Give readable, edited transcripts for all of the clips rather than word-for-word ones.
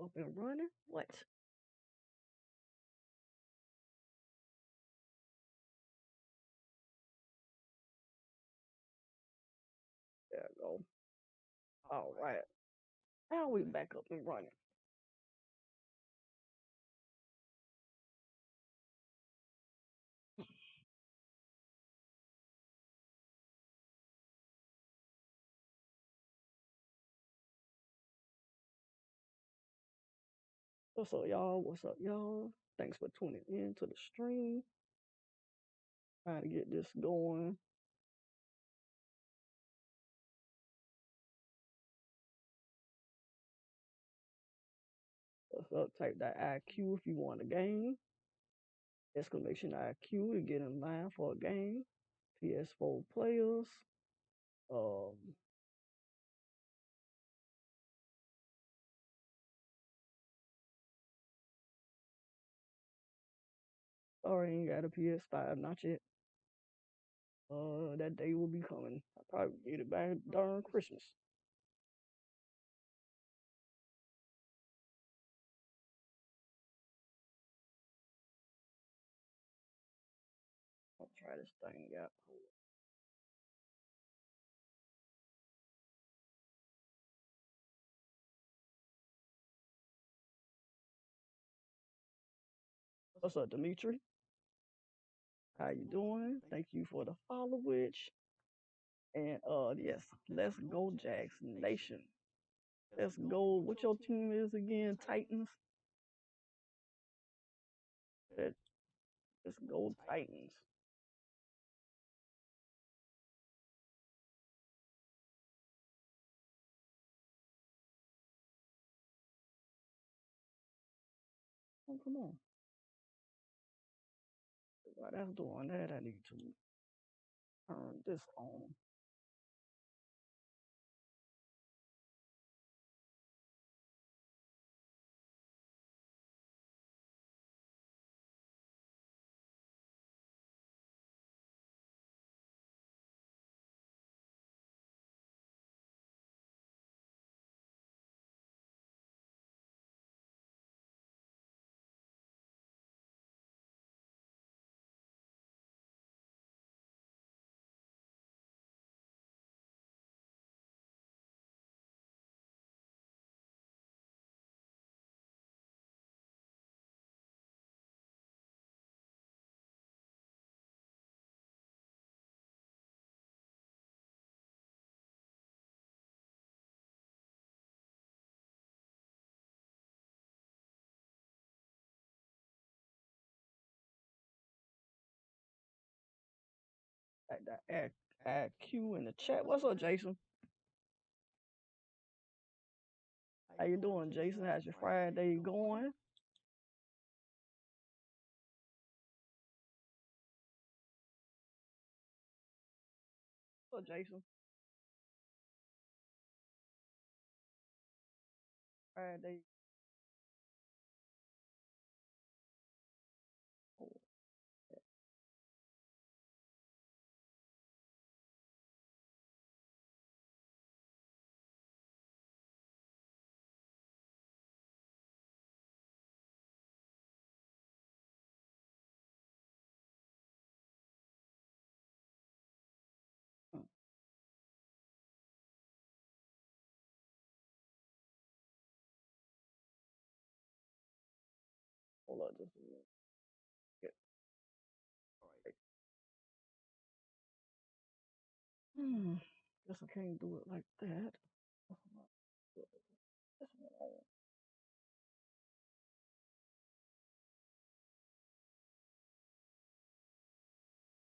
Up and running? What? There we go. All right. Now we back up and running. What's up, y'all? What's up, y'all? Thanks for tuning in to the stream. Trying to get this going. What's up? Type that IQ if you want a game. Exclamation IQ to get in line for a game. Ps4 players. Um, sorry, ain't got a PS5, not yet. That day will be coming. I probably get it back during Christmas. I'll try this thing out. What's up, Dimitri? How you doing? Thank you for the follow, which. And yes, let's go Jackson Nation. Let's go. What your team is again? Titans. Let's go Titans. Oh, come on. While that's doing that, I need to turn this on. Like that IQ in the chat. What's up, Jason? How you doing, Jason? How's your Friday going? What's up, Jason? Friday. Oh, hmm. Hold up, just a minute. Yeah. All right. Guess I can't do it like that.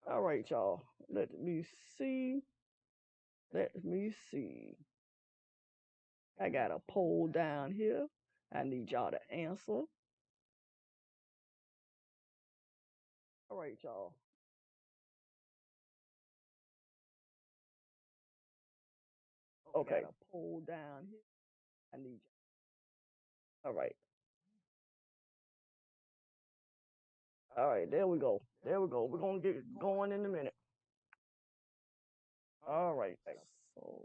All right, y'all. Let me see. Let me see. I got a poll down here. I need y'all to answer. All right, y'all. Okay. Got a poll down here. I need you. All right. All right. There we go. There we go. We're gonna get going in a minute. All right. So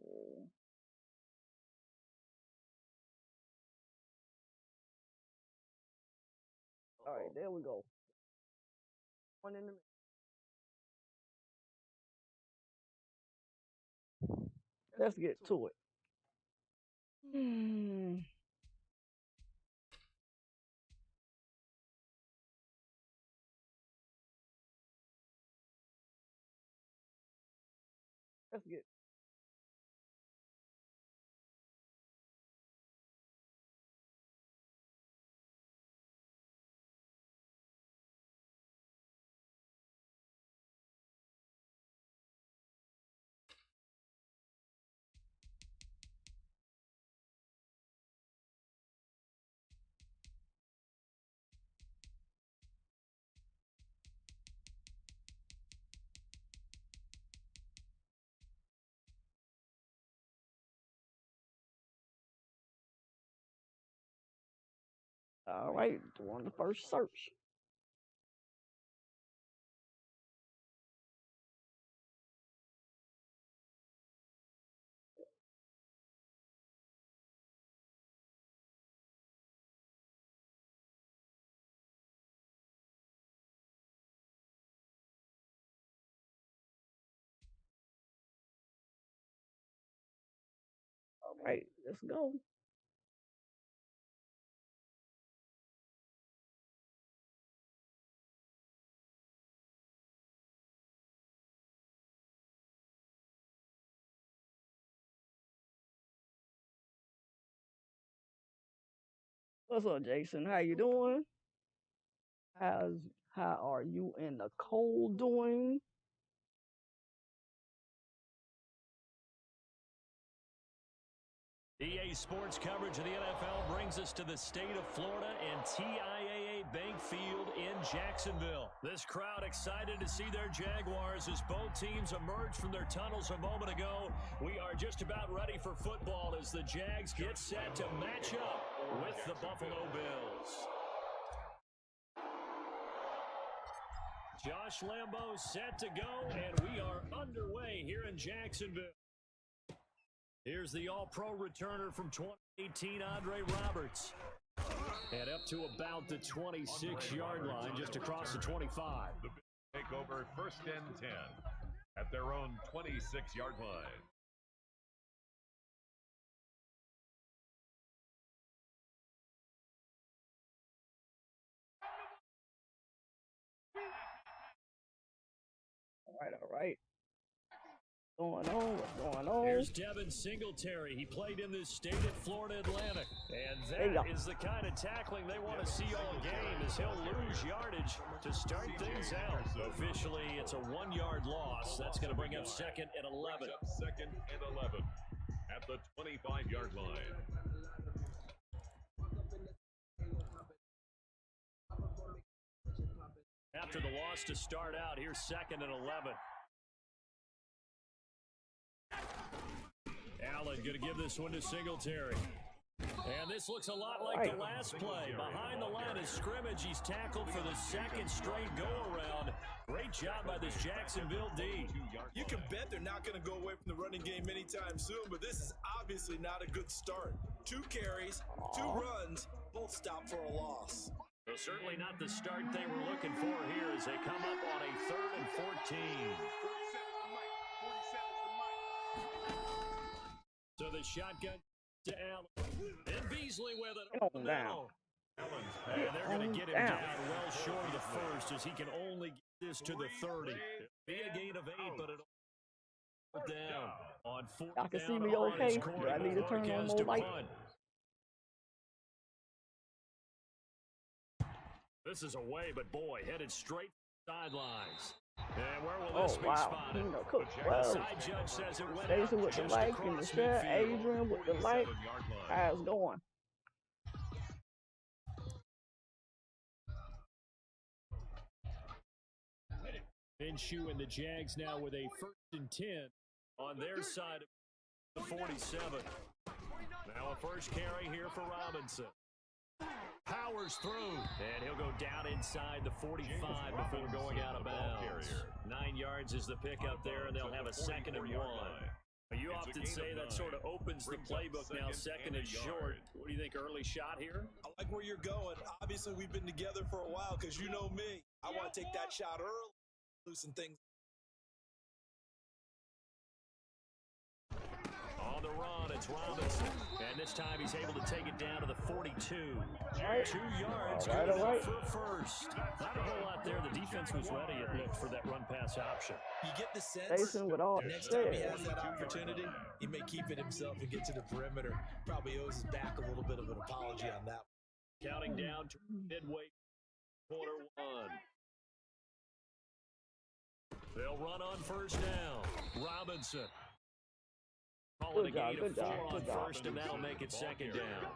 All right, there we go. One in the Let's get to it. Let's get. All right, doing the first search. All right, let's go. What's up, Jason? How you doing? How's how are you in the cold doing? EA Sports coverage of the NFL brings us to the state of Florida and TIAA Bank Field in Jacksonville. This crowd excited to see their Jaguars as both teams emerge from their tunnels a moment ago. We are just about ready for football as the Jags get set to match up with the Buffalo Bills. Josh Lambo set to go, and we are underway here in Jacksonville. Here's the all-pro returner from 2018, Andre Roberts. And up to about the 26-yard line, just across the 25. The Bills take over 1st and 10 at their own 26-yard line. All right. What's going on? Here's Devin Singletary. He played in this state at Florida Atlantic. And that is the kind of tackling they want to see all game, as he'll lose yardage to start things out. Officially, it's a 1-yard loss. That's going to bring up 2nd and 11. 2nd and 11 at the 25-yard line. After the loss to start out, here's 2nd and 11. Allen going to give this one to Singletary. And this looks a lot like the last play. Behind the line of scrimmage, he's tackled for the 2nd straight go-around. Great job by this Jacksonville D. You can bet they're not going to go away from the running game anytime soon, but this is obviously not a good start. 2 carries, 2 runs, both stopped for a loss. Well, certainly not the start they were looking for here as they come up on a 3rd and 14. So the shotgun to Allen. And Beasley with it. Get on down. And they're going to get him down well short of the 1st as he can only get this to the 30. It'll be a gain of 8, but it'll down on 4th down. Y'all can see me okay? Do I need to turn on more light? This is away, but boy, headed straight sidelines. And where will this be spotted? Side judge says it went Jason with the light in the set. Adrian with the light. How's it going? Minshew and the Jags now with a 1st and 10 on their side of the 47. Now a first carry here for Robinson. Powers through, and he'll go down inside the 45 before going out of bounds. 9 yards is the pickup there, and they'll have a 2nd and 1. You often say that sort of opens the playbook now, second and short. What do you think, early shot here? I like where you're going. Obviously, we've been together for a while because you know me. I want to take that shot early, loosen things. On the run, it's Robinson. And this time he's able to take it down to the 42. 2 yards, good enough for first. Not a whole lot there. The defense was ready, it looked, for that run-pass option. You get the sense Jason with all next time he has that opportunity, he may keep it himself and get to the perimeter. Probably owes his back a little bit of an apology on that. Counting down to midway, quarter one. They'll run on first down. Robinson. Calling a gain of 4 on first, and that'll make it second down.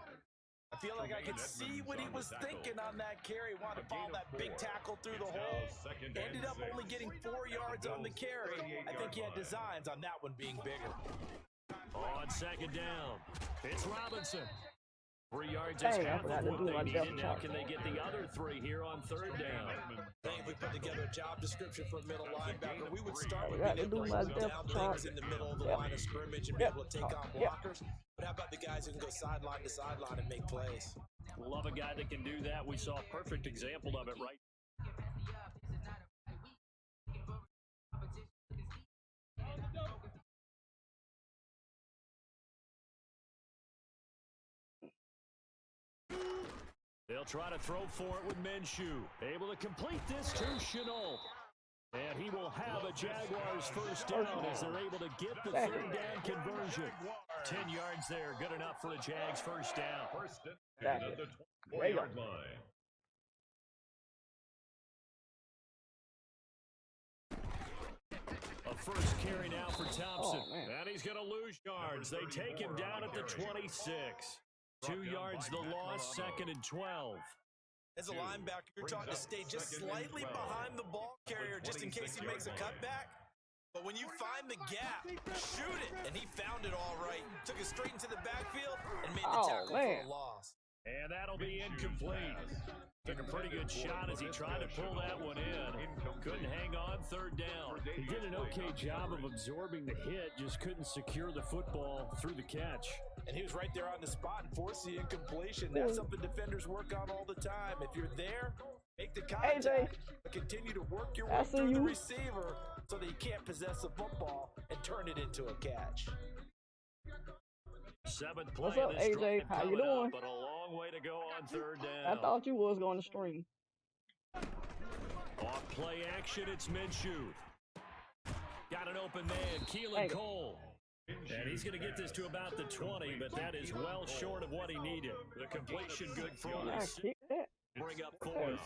I feel like I could see what he was thinking on that carry. Wanted to follow that big tackle through the hole. Ended up only getting 4 yards on the carry. I think he had designs on that one being bigger. On second down, it's Robinson. 3 yards is half of what they needed. Now can they get the other 3 here on third down? I think if we put together a job description for a middle linebacker, we would start with being able to slow down things in the middle of the line of scrimmage and be able to take on blockers. But how about the guys who can go sideline to sideline and make plays? Love a guy that can do that. We saw a perfect example of it right. They'll try to throw for it with Minshew. Able to complete this to Shenault. And he will have a Jaguars first down as they're able to get the third down conversion. 10 yards there, good enough for a Jags first down. First down at the 24-yard line. A first carry now for Thompson. And he's going to lose yards. They take him down at the 26. 2 yards the loss, second and 12. As a linebacker, you're taught to stay just slightly behind the ball carrier just in case he makes a cutback. But when you find the gap, shoot it. And he found it all right. Took it straight into the backfield and made the tackle for a loss. And that'll be incomplete. Took a pretty good shot as he tried to pull that one in. Couldn't hang on third down. He did an okay job of absorbing the hit, just couldn't secure the football through the catch. And he was right there on the spot and forced the incompletion. That's something defenders work on all the time. If you're there, make the contact, but continue to work your way through the receiver so that you can't possess the football and turn it into a catch. Seventh play. What's up, AJ? How you doing? But a long way to go on third down. I thought you was going to stream. Off play action, it's Minshew. Got an open man, Keelan Cole. And he's going to get this to about the 20, but that is well short of what he needed. The completion good for us. Bring up fourth.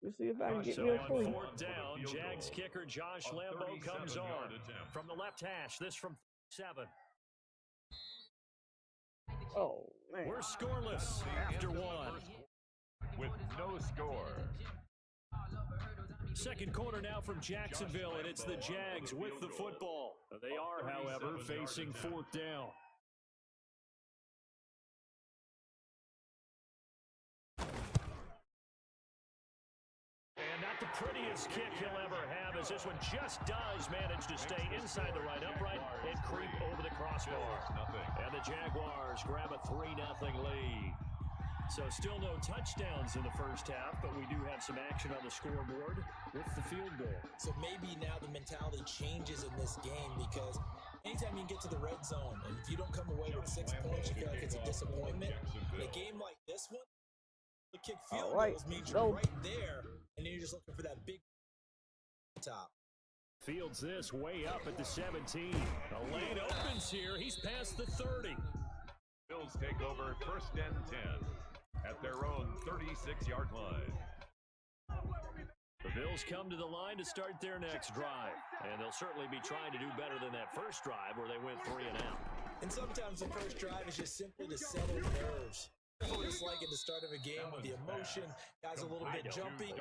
Let's see if I can get so me a on free. fourth down, Jags kicker Josh Lambo comes on. From the left hash, this from 7. Oh, man. We're scoreless after 1. With no score. Second quarter now from Jacksonville, and it's the Jags with the football. They are, however, facing fourth down. And not the prettiest kick he'll ever have, as this one just does manage to stay inside the right upright and creep over the crossbar. And the Jaguars grab a 3-0 lead. So still no touchdowns in the first half, but we do have some action on the scoreboard with the field goal. So maybe now the mentality changes in this game because anytime you get to the red zone and if you don't come away with 6 points, you feel like it's a disappointment. In a game like this one, the kick field goals means you're right there, and then you're just looking for that big top. Fields this way up at the 17. The lane opens here. He's past the 30. Bills take over first and 10 at their own 36-yard line. The Bills come to the line to start their next drive, and they'll certainly be trying to do better than that first drive where they went 3 and out. And sometimes the first drive is just simply to settle nerves. what it's like at the start of a game with the emotion. Guys a little bit jumpy.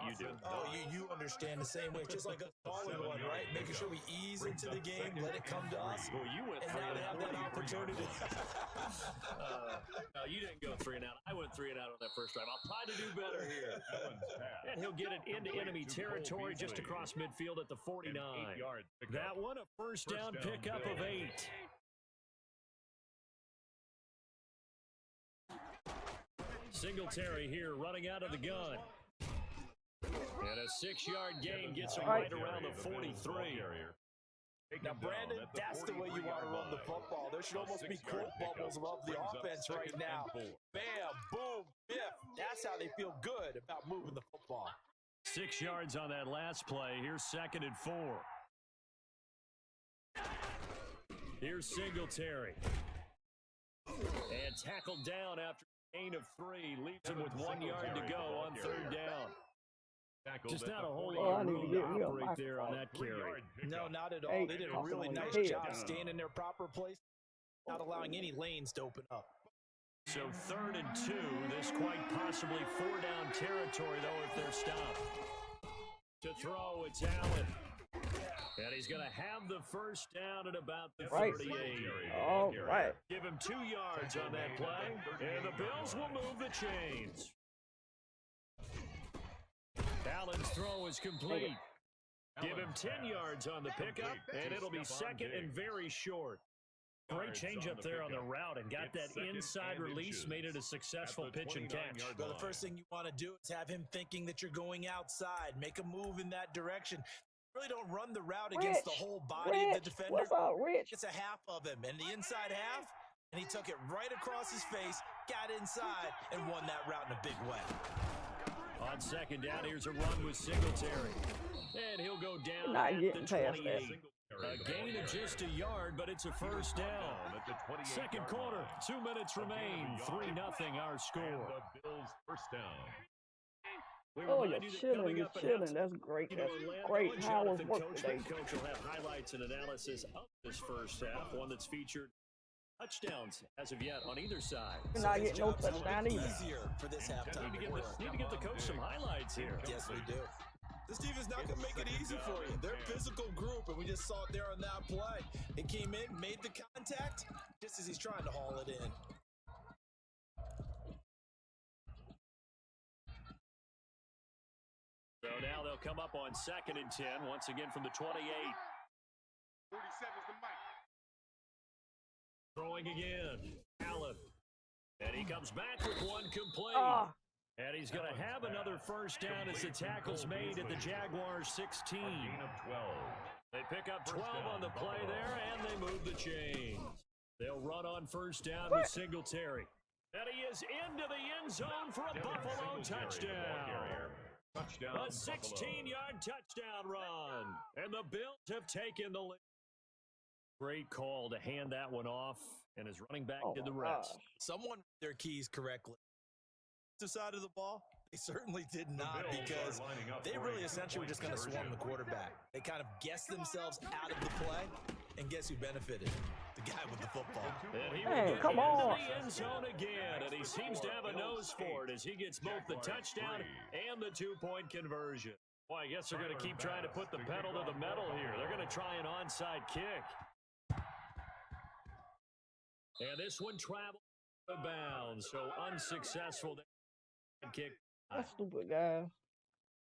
Oh, you understand the same way. It's just like us calling one, right? Making sure we ease into the game, let it come to us. Well, you went and 3 now and to have out. that opportunity. No, you didn't go 3 and out. I went 3 and out on that first drive. I'll try to do better here. And he'll get it into enemy territory just across midfield at the 49. That one, a first down pickup of 8. Singletary here running out of the gun. And a 6-yard gain gets him right around the 43. Now, Brandon, that's the way you want to run the football. There should almost be quote bubbles above the offense right now. Bam, boom, biff. That's how they feel good about moving the football. 6 yards on that last play. Here's 2nd and 4. Here's Singletary. And tackled down after a gain of 3. Leaves him with 1 yard to go on 3rd down. Just not a whole lot of room to operate there on that carry. No, not at all. They did a really nice job staying in their proper place, not allowing any lanes to open up. So 3rd and 2. This quite possibly 4-down territory, though, if they're stopped. To throw, it's Allen. And he's going to have the first down at about the 38. All right. Give him 2 yards on that play, and the Bills will move the chains. Allen's throw is complete. Give him 10 yards on the pickup, and it'll be 2nd and very short. Great change up there on the route and got that inside release, made it a successful pitch and catch. Well, the first thing you want to do is have him thinking that you're going outside. Make a move in that direction. Really don't run the route against the whole body of the defender. What's up, Rich? It's a half of him, and the inside half, and he took it right across his face, got inside, and won that route in a big way. On 2nd down, here's a run with Singletary. And he'll go down Not at getting the past 28. A gain of just a yard, but it's a first down. 2nd quarter, 2 minutes remain. 3-0 our score. The Bills first down. Oh, you're chilling. That's great. That's great. How was work today? Coach will have highlights and analysis of this first half, one that's featured touchdowns as of yet on either side. You're not getting no touchdown either. Easier for this halftime. Need to get the coach some highlights here. Yes, we do. This team is not going to make it easy for you. They're a physical group, and we just saw it there on that play. It came in, made the contact, just as he's trying to haul it in. So now they'll come up on 2nd and 10, once again from the 28. 47 is the mic. Throwing again, Allen. And he comes back with one complete. And he's going to have another first down as the tackle's made at the Jaguars' 16. They pick up 12 on the play there, and they move the chains. They'll run on first down with Singletary. And he is into the end zone for a Buffalo touchdown. A 16-yard touchdown run. And the Bills have taken the lead. Great call to hand that one off, and his running back did the rest. Someone read their keys correctly. The side of the ball, they certainly did not, because they really essentially were just going to swarm the quarterback. They kind of guessed themselves out of the play, and guess who benefited? The guy with the football. Hey, come on. The end zone again, and he seems to have a nose for it as he gets both the touchdown and the 2-point conversion. Well, I guess they're going to keep trying to put the pedal to the metal here. They're going to try an onside kick. And this one traveled out of bounds, so unsuccessful. Kick. That stupid guy.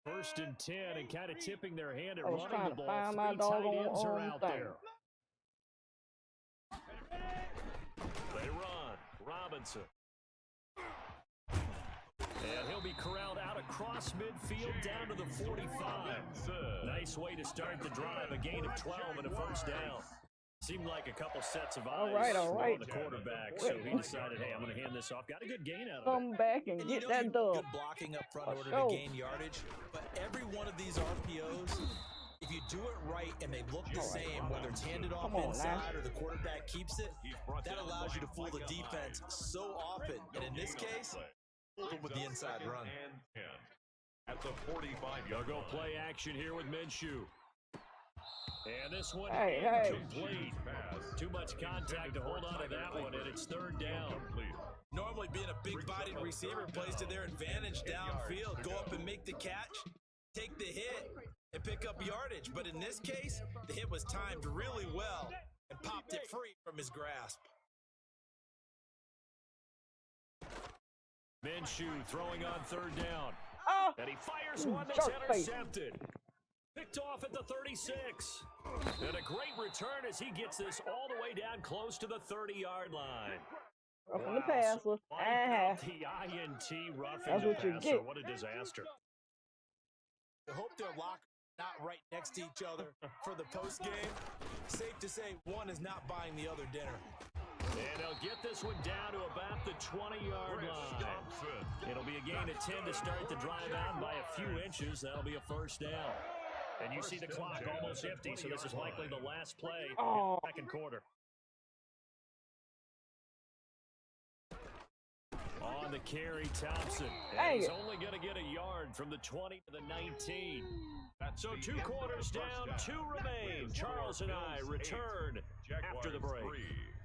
1st and 10, and kind of tipping their hand at I was running trying the to ball. find my 3 tight ends are doggone out thing. there. They run. Robinson. And he'll be corralled out across midfield down to the 45. Nice way to start the drive. A gain of 12 and a first down. Seemed like a couple sets of eyes on the quarterback, so he decided, hey, I'm going to hand this off. Got a good gain out of it. Come back and get that dub. Good blocking up front in order to gain yardage, but every one of these RPOs, if you do it right and they look the same, whether it's handed off inside or the quarterback keeps it, that allows you to fool the defense so often. And in this case, with the inside run. At the 45-yard They'll go play action here with Minshew. And this one Hey. incomplete. Too much contact to hold on to that one, and it's third down. Normally being a big-bodied receiver plays to their advantage downfield. Go up and make the catch, take the hit, and pick up yardage. But in this case, the hit was timed really well and popped it free from his grasp. Minshew throwing on third down. And he fires one that's intercepted. Picked off at the 36. And a great return as he gets this all the way down close to the 30-yard line. From the passer. The INT roughing the passer. What a disaster. I hope they're locked not right next to each other for the postgame. Safe to say one is not buying the other dinner. And they'll get this one down to about the 20-yard line. It'll be a gain of 10 to start the drive out by a few inches. That'll be a first down. And you see the clock almost empty, so this is likely the last play in the second quarter. On the carry, Thompson. And he's only going to get a yard from the 20 to the 19. So 2 quarters down, 2 remain. Charles and I return after the break.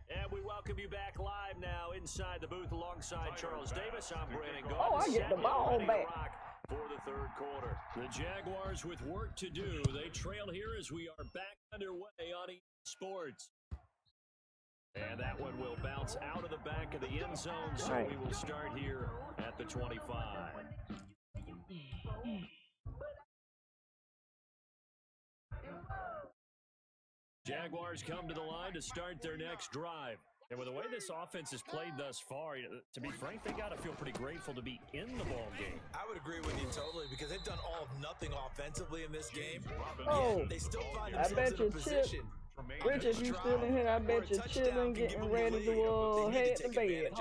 And we welcome you back live now inside the booth alongside Charles Davis. I'm Brandon Gaudin. I get the ball back for the third quarter. The Jaguars with work to do. They trail here as we are back underway on EA Sports. And that one will bounce out of the back of the end zone, so we will start here at the 25. Jaguars come to the line to start their next drive. And with the way this offense has played thus far, to be frank, they got to feel pretty grateful to be in the ball game. I would agree with you totally because they've done all of nothing offensively in this game. They still find themselves in a position. Rich, if you still in here, I bet you're chilling, getting ready to head to bed.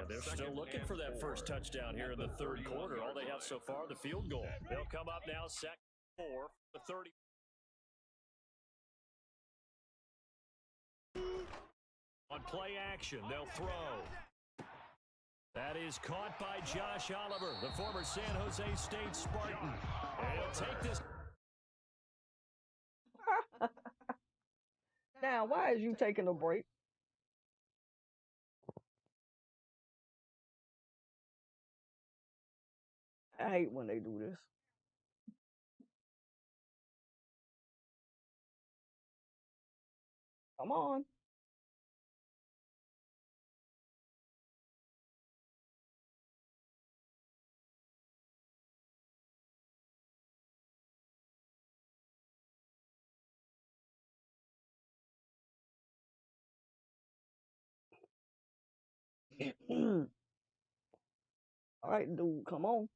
They're still looking for that first touchdown here in the third quarter. All they have so far, the field goal. They'll come up now, second 4, the 30. On play action, they'll throw. That is caught by Josh Oliver, the former San Jose State Spartan. And he'll take this. Now, why is you taking a break? I hate when they do this. Come on. All right, dude, come on.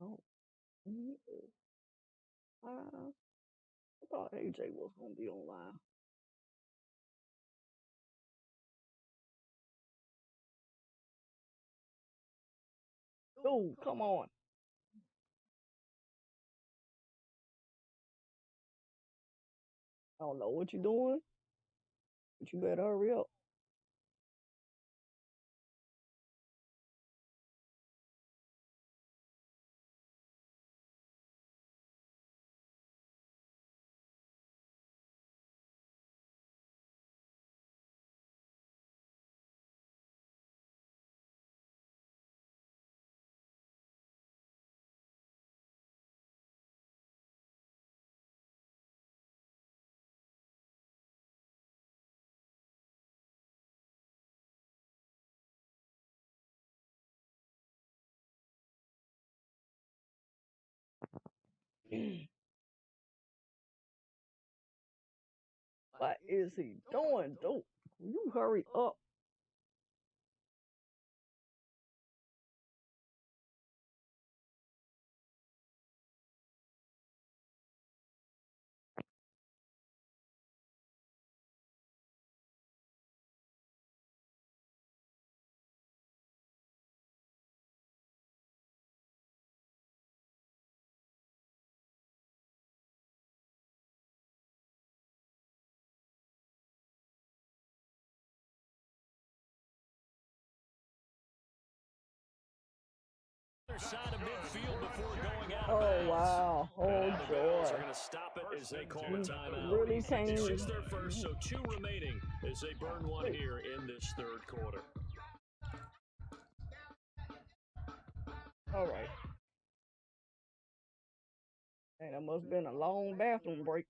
Oh. I thought AJ was going to be online. Dude, come on. I don't know what you're doing, but you better hurry up. What is he doing, dude? You hurry up. Side of midfield before going out of Oh, bounds. wow. Oh, Now the Bills joy. are going to stop it as they call a You timeout. really can't. It's just their first, so 2 remaining as they burn one here in this third quarter. All right. Hey, that must have been a long bathroom break.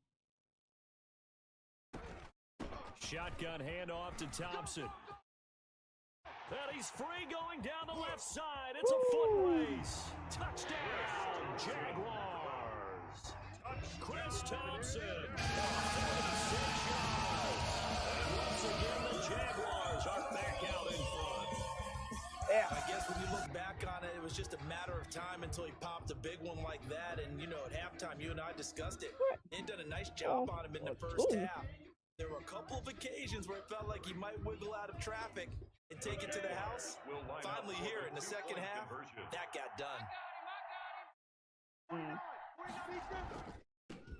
Shotgun handoff to Thompson. And he's free going down the left side. It's a foot race. Touchdown, Jaguars. Chris Thompson. 36 yards. And once again, the Jaguars are back out in front. Yeah. I guess when you look back on it, it was just a matter of time until he popped a big one like that. And, you know, at halftime, you and I discussed it. They'd done a nice job on him in the first half. There were a couple of occasions where it felt like he might wiggle out of traffic and take it to the house. Finally here in the second half, that got done.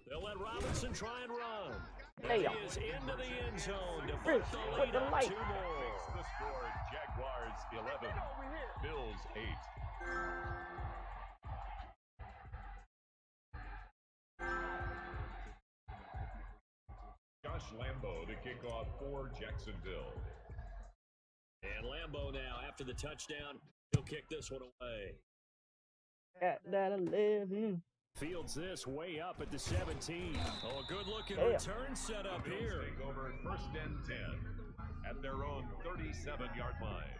They'll let Robinson try and run. Hey, He is into the end zone to put the lead up 2 more. The score, Jaguars 11, Bills 8. Josh Lambo to kick off for Jacksonville. And Lambo now, after the touchdown, he'll kick this one away. At that 11. Fields this way up at the 17. Oh, a good-looking Yeah. return set up Bills here. take over first and 10 at their own 37-yard line.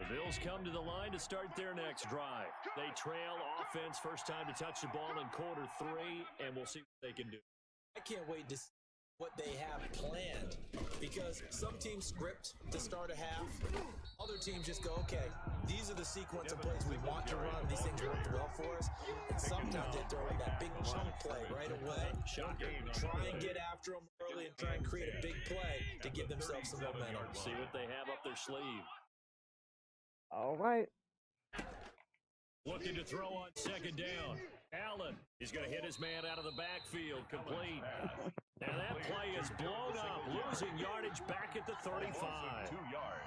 The Bills come to the line to start their next drive. They trail offense, first time to touch the ball in quarter 3, and we'll see what they can do. I can't wait to see what they have planned, because some teams script to start a half. Other teams just go, okay, these are the sequence of plays we want to run. These things worked well for us. And sometimes they throw in that big chunk play right away. Try and get after them early and try and create a big play to give themselves some momentum. See what they have up their sleeve. All right. Looking to throw on second down. Allen, he's going to hit his man out of the backfield, complete. And that play is blown up, losing yardage back at the 35.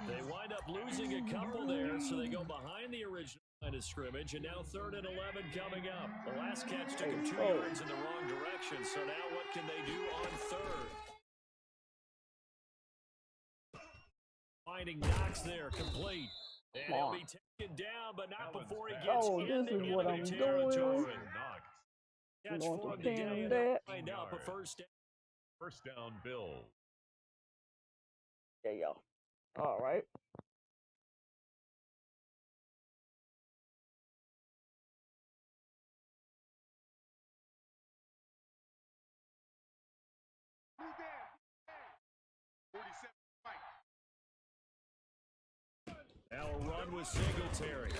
They wind up losing a couple there, so they go behind the original line of scrimmage, and now 3rd and 11 coming up. The last catch took him 2 yards in the wrong direction, so now what can they do on 3rd? Finding Knox there, complete. And he'll be taken down, but not before he gets this is what I'm territory. doing. Catch I'm for going him to today, pin and that. find out the first down. First down, Bills. Yeah, y'all. All right. Blue down. 47 fight. Now a run with Singletary.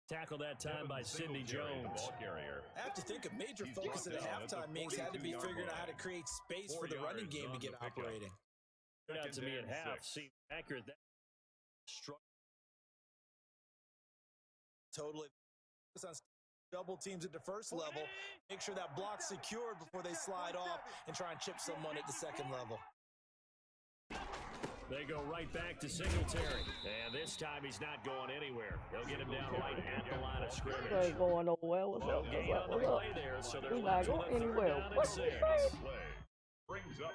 Tackled that time by Sidney Jones. Ball carrier. I have to think a major focus at the halftime meetings had to be figuring out how to create space for the running game to get operating. Turned out to me at half. Seemed accurate. That Totally. Double teams at the first level. Make sure that block's secured before they slide off and try and chip someone at the second level. They go right back to Singletary. And this time he's not going anywhere. They'll get him down right at the line of scrimmage. Ain't going nowhere. What's up? Gain on the play there, so they're He's not left with going a 3rd anywhere. down and What 6. you say? Play brings up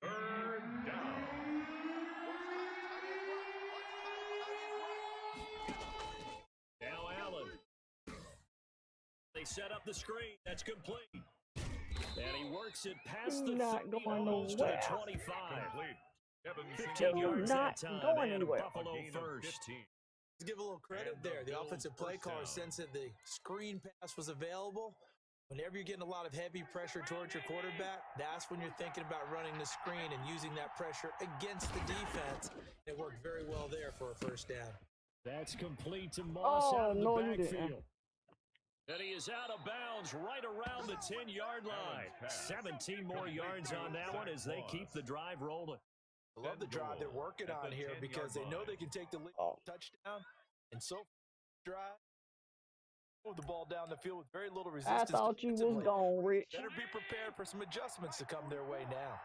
3rd down. Now Allen. They set up the screen. That's complete. And he works it past the Not 30, going almost to the nowhere. 25. Complete. 15 yards not that time. going And anywhere. Buffalo A gain of first. 15. Let's give a little credit there. The offensive play caller sensed that the screen pass was available. Whenever you're getting a lot of heavy pressure towards your quarterback, that's when you're thinking about running the screen and using that pressure against the defense. It worked very well there for a first down. That's complete to Moss out of the no, you didn't. backfield. And he is out of bounds right around the 10-yard line. 17 more yards on that one as they keep the drive rolling. I love the drive they're working on here because they know they can take the lead touchdown. And so drive Move the ball down the field with very little I resistance. thought you was defensively. gone, Rich. Better be prepared for some adjustments to come their way now.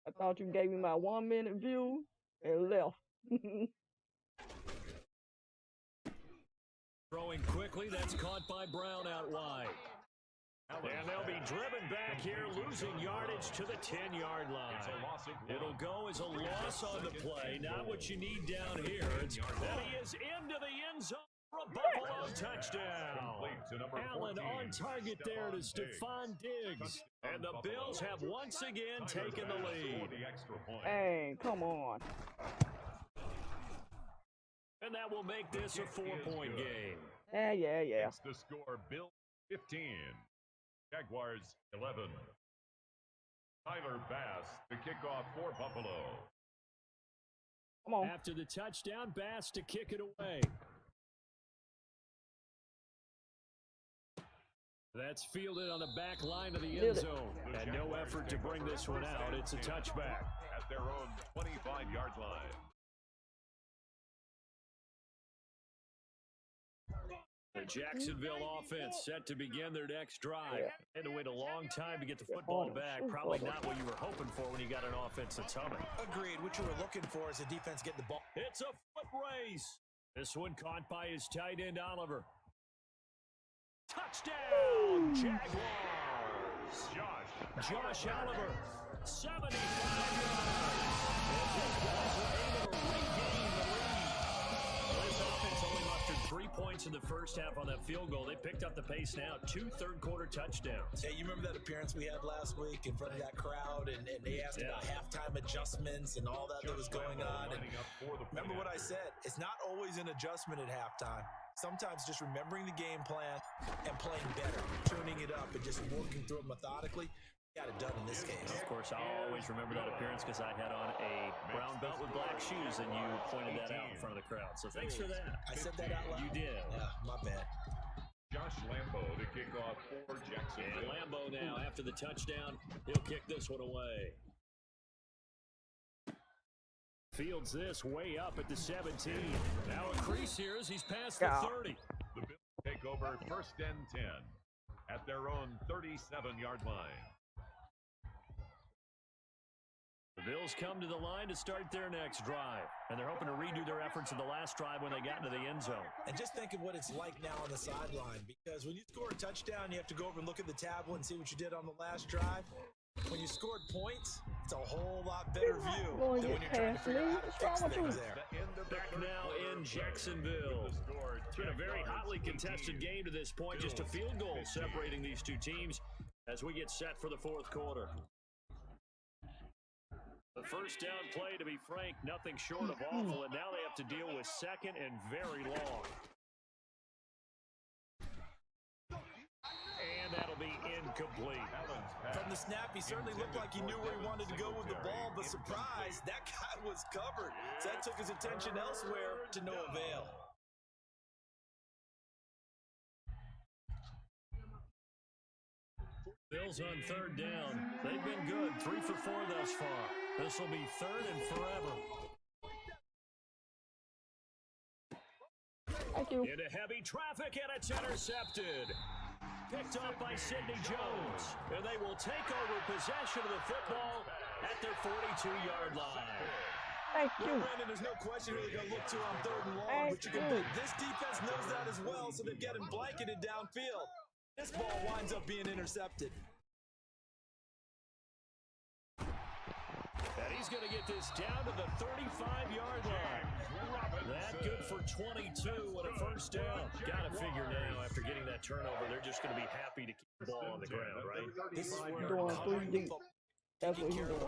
I thought you gave me my 1 minute view and left. Throwing quickly, that's caught by Brown out wide. And they'll be driven back here, losing yardage to the 10-yard line. It'll go as a loss on the play, not what you need down here. It's that he is into the end zone for a Buffalo touchdown. Allen on target there to Stephon Diggs. And the Bills have once again taken the lead. Hey, come on. And that will make this a 4-point game. Yeah. It's the score, Bill 15. Jaguars 11. Tyler Bass, the kickoff for Buffalo. Come on. After the touchdown, Bass to kick it away. That's fielded on the back line of the end zone. And no effort to bring this one out. It's a touchback. At their own 25-yard line. The Jacksonville offense set to begin their next drive. Had to wait a long time to get the football back. Probably not what you were hoping for when you got an offense that's humming. Agreed. What you were looking for is a defense getting the ball. It's a foot race. This one caught by his tight end, Oliver. Touchdown, Jaguars. Josh Oliver, 75 yards. These guys were able to regain the lead. This offense only mustered 3 points in the first half on that field goal. They picked up the pace now. 2 third-quarter touchdowns. Hey, you remember that appearance we had last week in front of that crowd, and they asked about halftime adjustments and all that was going on. And remember what I said? It's not always an adjustment at halftime. Sometimes just remembering the game plan and playing better, tuning it up and just working through it methodically. Got it done in this case. Of course, I'll always remember that appearance because I had on a brown belt with black shoes, and you pointed that out in front of the crowd. So thanks for that. I said that out loud? You did. Yeah, my bad. Josh Lambo to kick off for Jacksonville. And Lambo now, after the touchdown, he'll kick this one away. Fields this way up at the 17. Now a crease here as he's past the 30. The Bills take over 1st and 10 at their own 37-yard line. The Bills come to the line to start their next drive, and they're hoping to redo their efforts in the last drive when they got into the end zone. And just think of what it's like now on the sideline, because when you score a touchdown, you have to go over and look at the tablet and see what you did on the last drive. When you scored points, it's a whole lot better view than when you're trying to figure out how to fix things there. Back now in Jacksonville. It's been a very hotly contested game to this point. Just a field goal separating these two teams as we get set for the fourth quarter. The first down play, to be frank, nothing short of awful, and now they have to deal with second and very long. And that'll be incomplete. From the snap, he certainly looked like he knew where he wanted to go with the ball, but surprise, that guy was covered. So that took his attention elsewhere to no avail. Bills on third down. They've been good. 3 for 4 thus far. This will be third and forever. Thank you. Into heavy traffic, and it's intercepted. Picked up by Sidney Jones. And they will take over possession of the football at their 42-yard line. Thank you. Brandon, there's no question who they're going to look to on 3rd and long, but you can bet this defense knows that as well, so they're getting blanketed downfield. This ball winds up being intercepted. And he's going to get this down to the 35-yard line. That good for 22 and a first down. Got to figure now, after getting that turnover, they're just going to be happy to keep the ball on the ground, right? This is where Doing 3 deep. That's what he's doing.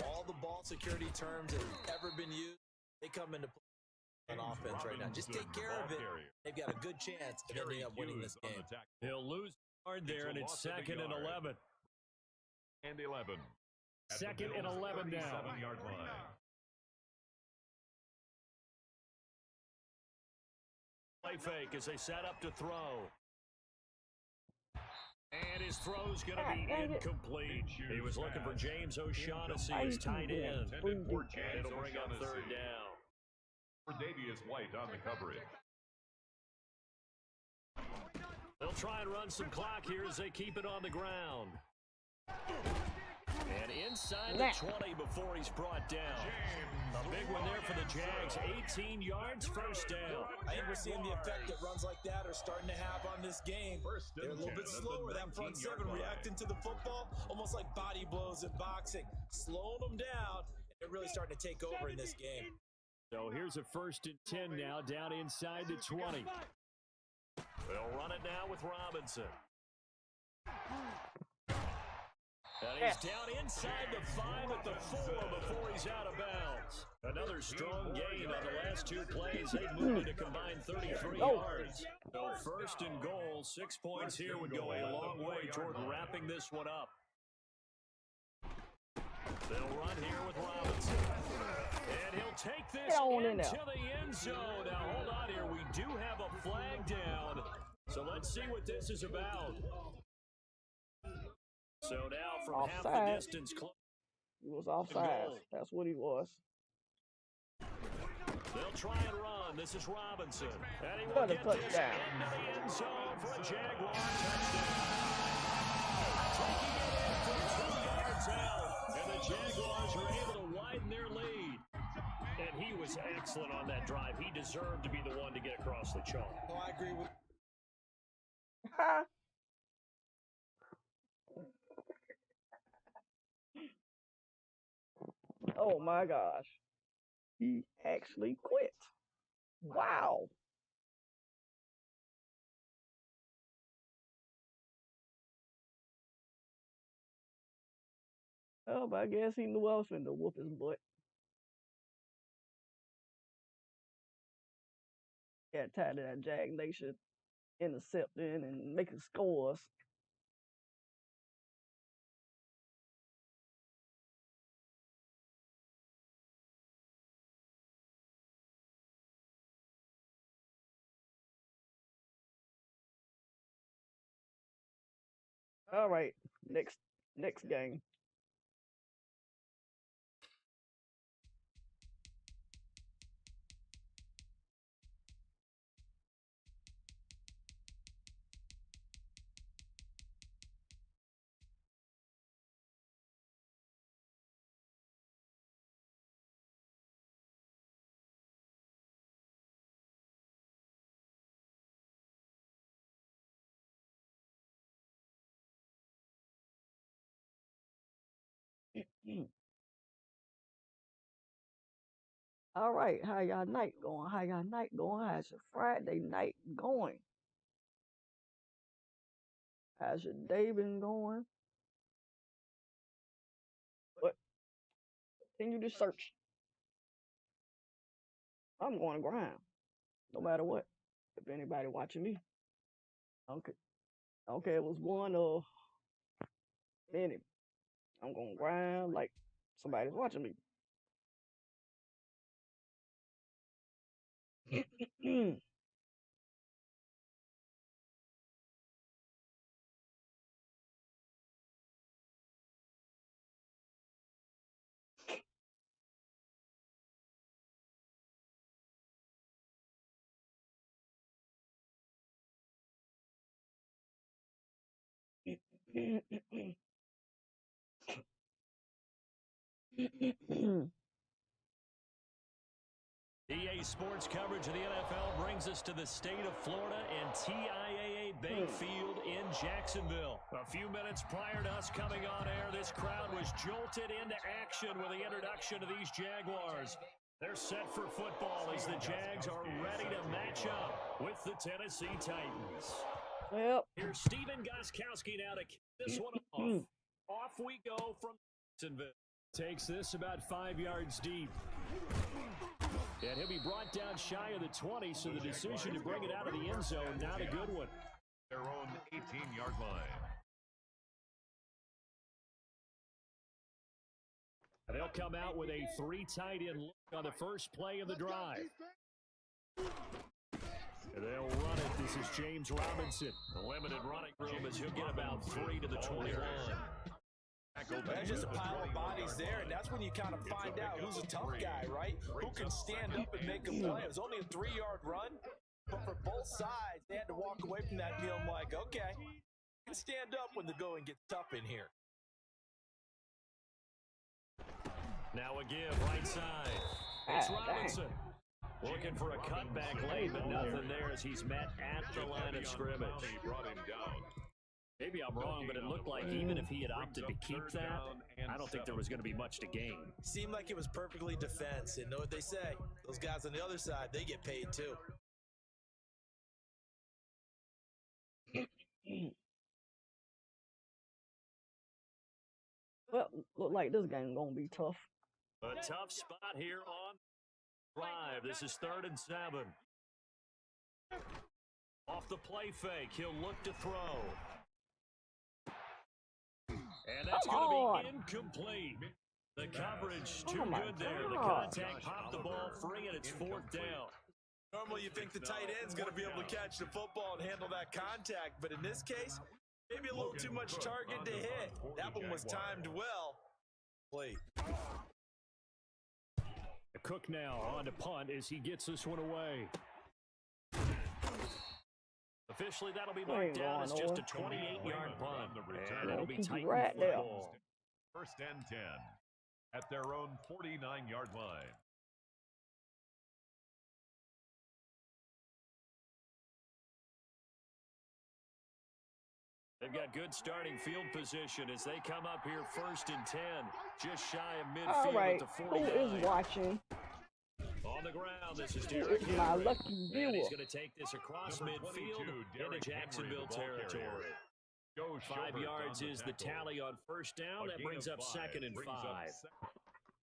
All the ball security terms that have ever been used, they come into play on offense right now. Just take care of it. They've got a good chance of ending up winning this game. He'll lose hard there, and it's 2nd and 11. And 11. 2nd and 11 now. 37-yard line. Play fake as they set up to throw. And his throw's going to God, be dang it. incomplete. He was looking for James O'Shaughnessy as tight end. Intended for And James it'll bring up third O'Shaughnessy. down. For Davius White on the coverage. They'll try and run some clock here as they keep it on the ground. And inside the 20 before he's brought down. A big one there for the Jags. 18 yards, first down. I think we're seeing the effect that runs like that are starting to have on this game. They're a little bit slower. That front seven reacting to the football, almost like body blows in boxing. Slowing them down, and they're really starting to take over in this game. So here's a 1st and 10 now, down inside the 20. They'll run it now with Robinson. And he's down inside the 5 at the 4 before he's out of bounds. Another strong gain on the last 2 plays. They've moved it a combined 33 yards. So 1st and goal, 6 points here would go a long way toward wrapping this one up. They'll run here with Robinson. And he'll take this into the end zone. Now, hold on here. We do have a flag down. So let's see what this is about. So now from offside. Half the distance. He was offside. That's what he was. They'll try and run. This is Robinson. And he will get this into the end zone for a Jaguar touchdown. Taking it in from 2 yards out. And the Jaguars are able to widen their lead. And he was excellent on that drive. He deserved to be the one to get across the chalk. Oh, I agree with. Oh my gosh. He actually quit. Wow. Oh, but I guess he knew I was finna whoop his butt. Got tired of that Jag Nation intercepting and making scores. All right, next game. All right, how y'all night going? How y'all night going? How's your Friday night going? How's your day been going? What? Can you just search? I'm going to grind, no matter what. If anybody watching me, okay, okay, it was one or many. I'm going to grind like somebody's watching me. EA Sports coverage of the NFL brings us to the state of Florida and TIAA Bank Field in Jacksonville. A few minutes prior to us coming on air, this crowd was jolted into action with the introduction of these Jaguars. They're set for football as the Jags are ready to match up with the Tennessee Titans. Yep. Here's Steven Gostkowski now to kick this one off. Off we go from Jacksonville. Takes this about 5 yards deep. And he'll be brought down shy of the 20, so the decision to bring it out of the end zone, not a good one. Their own 18-yard line. They'll come out with a 3 tight end look on the first play of the drive. They'll run it. This is James Robinson. The limited running room as he'll get about 3 to the 21. There's just a pile of bodies there, and that's when you kind of find out who's a tough guy, right? Who can stand up and make a play. It was only a 3-yard run, but for both sides, they had to walk away from that deal. I'm like, okay, you can stand up when the going gets tough in here. Now a give right side. It's Robinson. Looking for a cutback late, but nothing there as he's met at the line of scrimmage. Maybe I'm wrong, but it looked like even if he had opted to keep that, I don't think there was going to be much to gain. Seemed like it was perfectly defense, and know what they say. Those guys on the other side, they get paid too. Well, look like this game gonna be tough. A tough spot here on drive. This is 3rd and 7. Off the play fake, he'll look to throw. And that's going to be incomplete. The coverage too good there. The contact popped the ball free, and it's 4th down. Normally you think the tight end's going to be able to catch the football and handle that contact, but in this case, maybe a little too much target to hit. That one was timed well. Wait. Cook now on to punt as he gets this one away. Officially, that'll be marked down as just a 28-yard punt. And it'll be tight right there. 1st and 10 at their own 49-yard line. They've got good starting field position as they come up here 1st and 10, just shy of midfield All right, at the who 49. is watching? On the ground, this is Who Derek is my Henry. lucky viewer? And he's going to take this across midfield into Jacksonville territory. 5 yards is the tally on 1st down. That brings up 2nd and 5.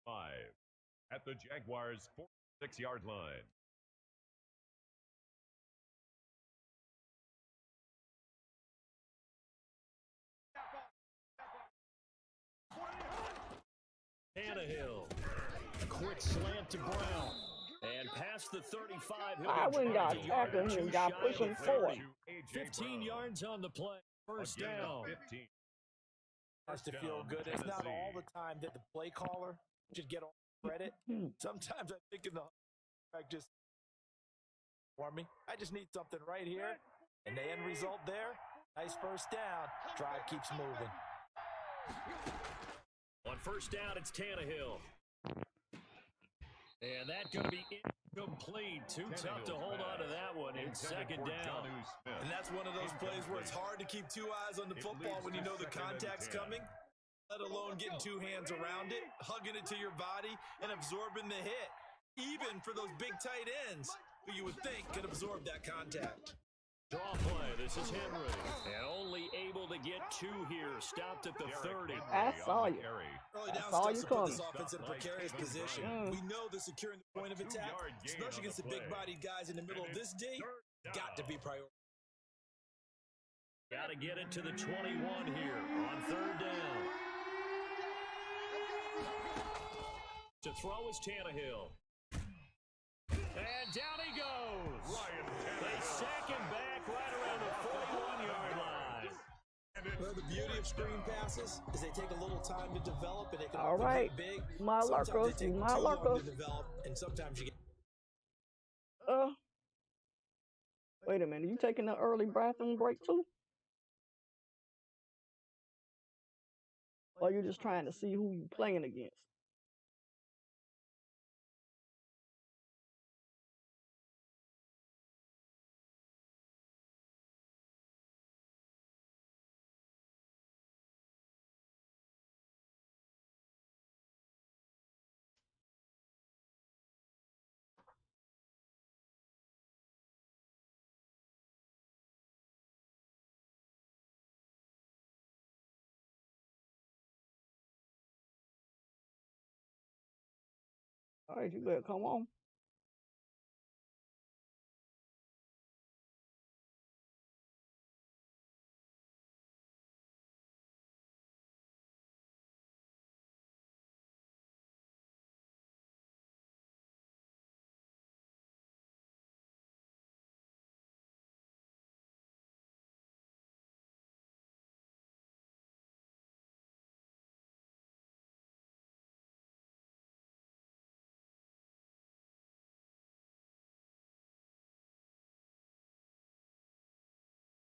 5 at the Jaguars' 46-yard line. Tannehill. Quick slant to Brown. And past the 35. I wouldn't got tackled him, got pushed him forward. 15 yards on the play. 1st down. Has to feel good. It's not all the time that the play caller should get all the credit. Sometimes I think in the just for me, I just need something right here. And the end result there, nice 1st down. Drive keeps moving. On 1st down, it's Tannehill. And that's going to be incomplete. Too tough to hold on to that one in 2nd down. And that's one of those plays where it's hard to keep 2 eyes on the football when you know the contact's coming, let alone getting 2 hands around it, hugging it to your body, and absorbing the hit. Even for those big tight ends who you would think could absorb that contact. Draw play. This is Henry. And only able to get 2 here. Stopped at the 30. I saw you. Early down saw steps you to put coming. this offense in a precarious position. We know that securing the point of attack, especially against the big-bodied guys in the middle of this D, got to be priority. Got to get it to the 21 here on 3rd down. To throw is Tannehill. And down he goes. They sack him back right around the 41-yard line. Well, the beauty of screen passes is they take a little time to develop, and they can All often right, get big. my Sometimes lurkers, they take my too long lurkers. to develop, and sometimes you get. Wait a minute, you taking the early bathroom break too? Or you just trying to see who you playing against? All right, you better come on.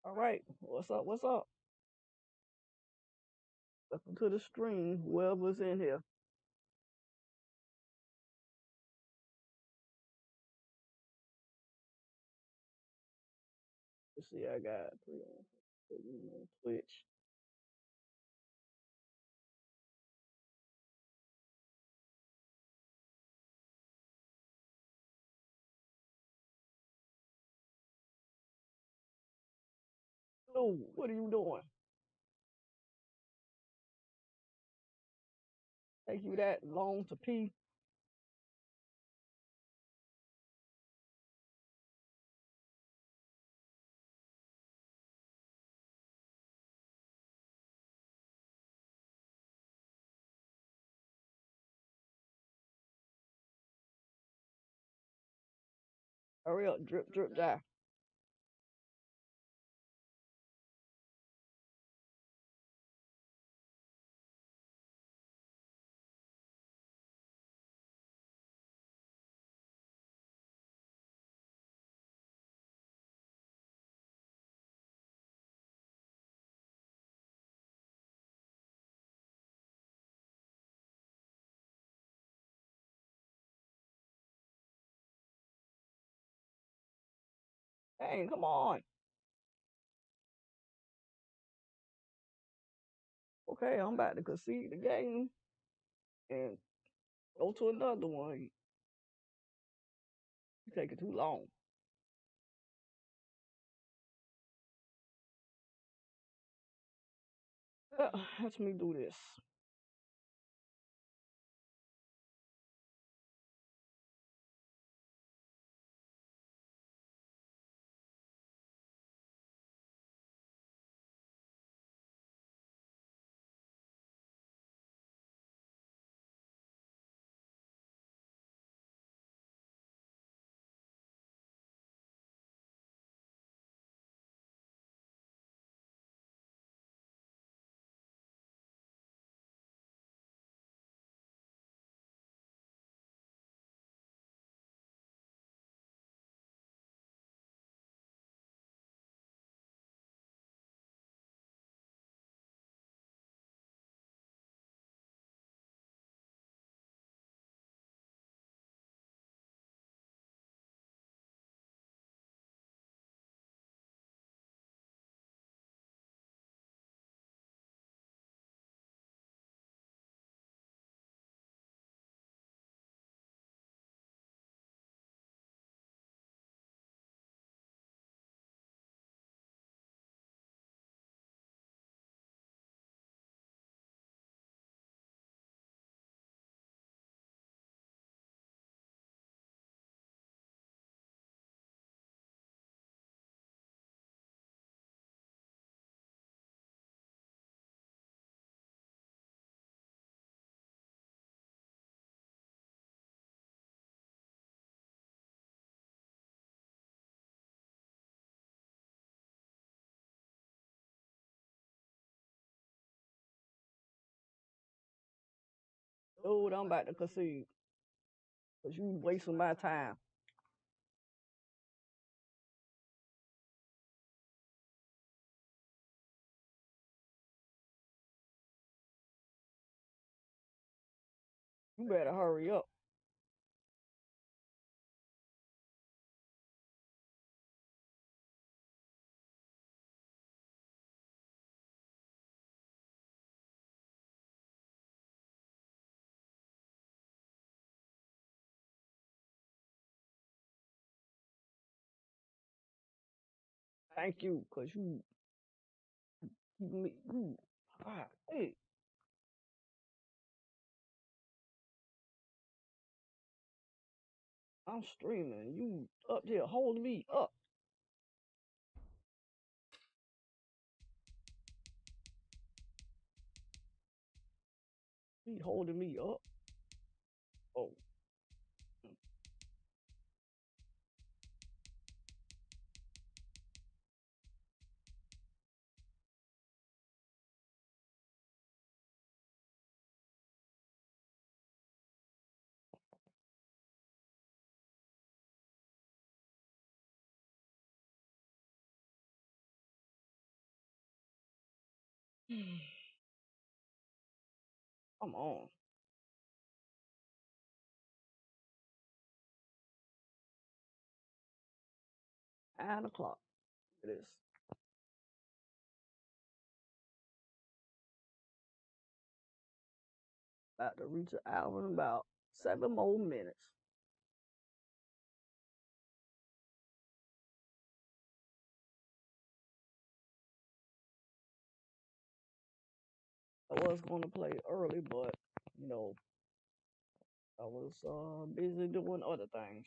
All right. What's up? What's up? Welcome to the stream. Whoever's in here. Let's see. I got 3 on Twitch. Oh, what are you doing? Take you that long to pee? Hurry up, drip, drip, die. Dang, come on. Okay, I'm about to concede the game and go to another one. You taking too long. Let me do this. Dude, I'm about to concede. Because you wasting my time. You better hurry up. Thank you, because hey, I'm streaming. You up there holding me up. He holding me up. Oh, Come on. Nine o'clock. It is. About to reach an hour in about 7 more minutes. I was going to play early, but you know, I was busy doing other things.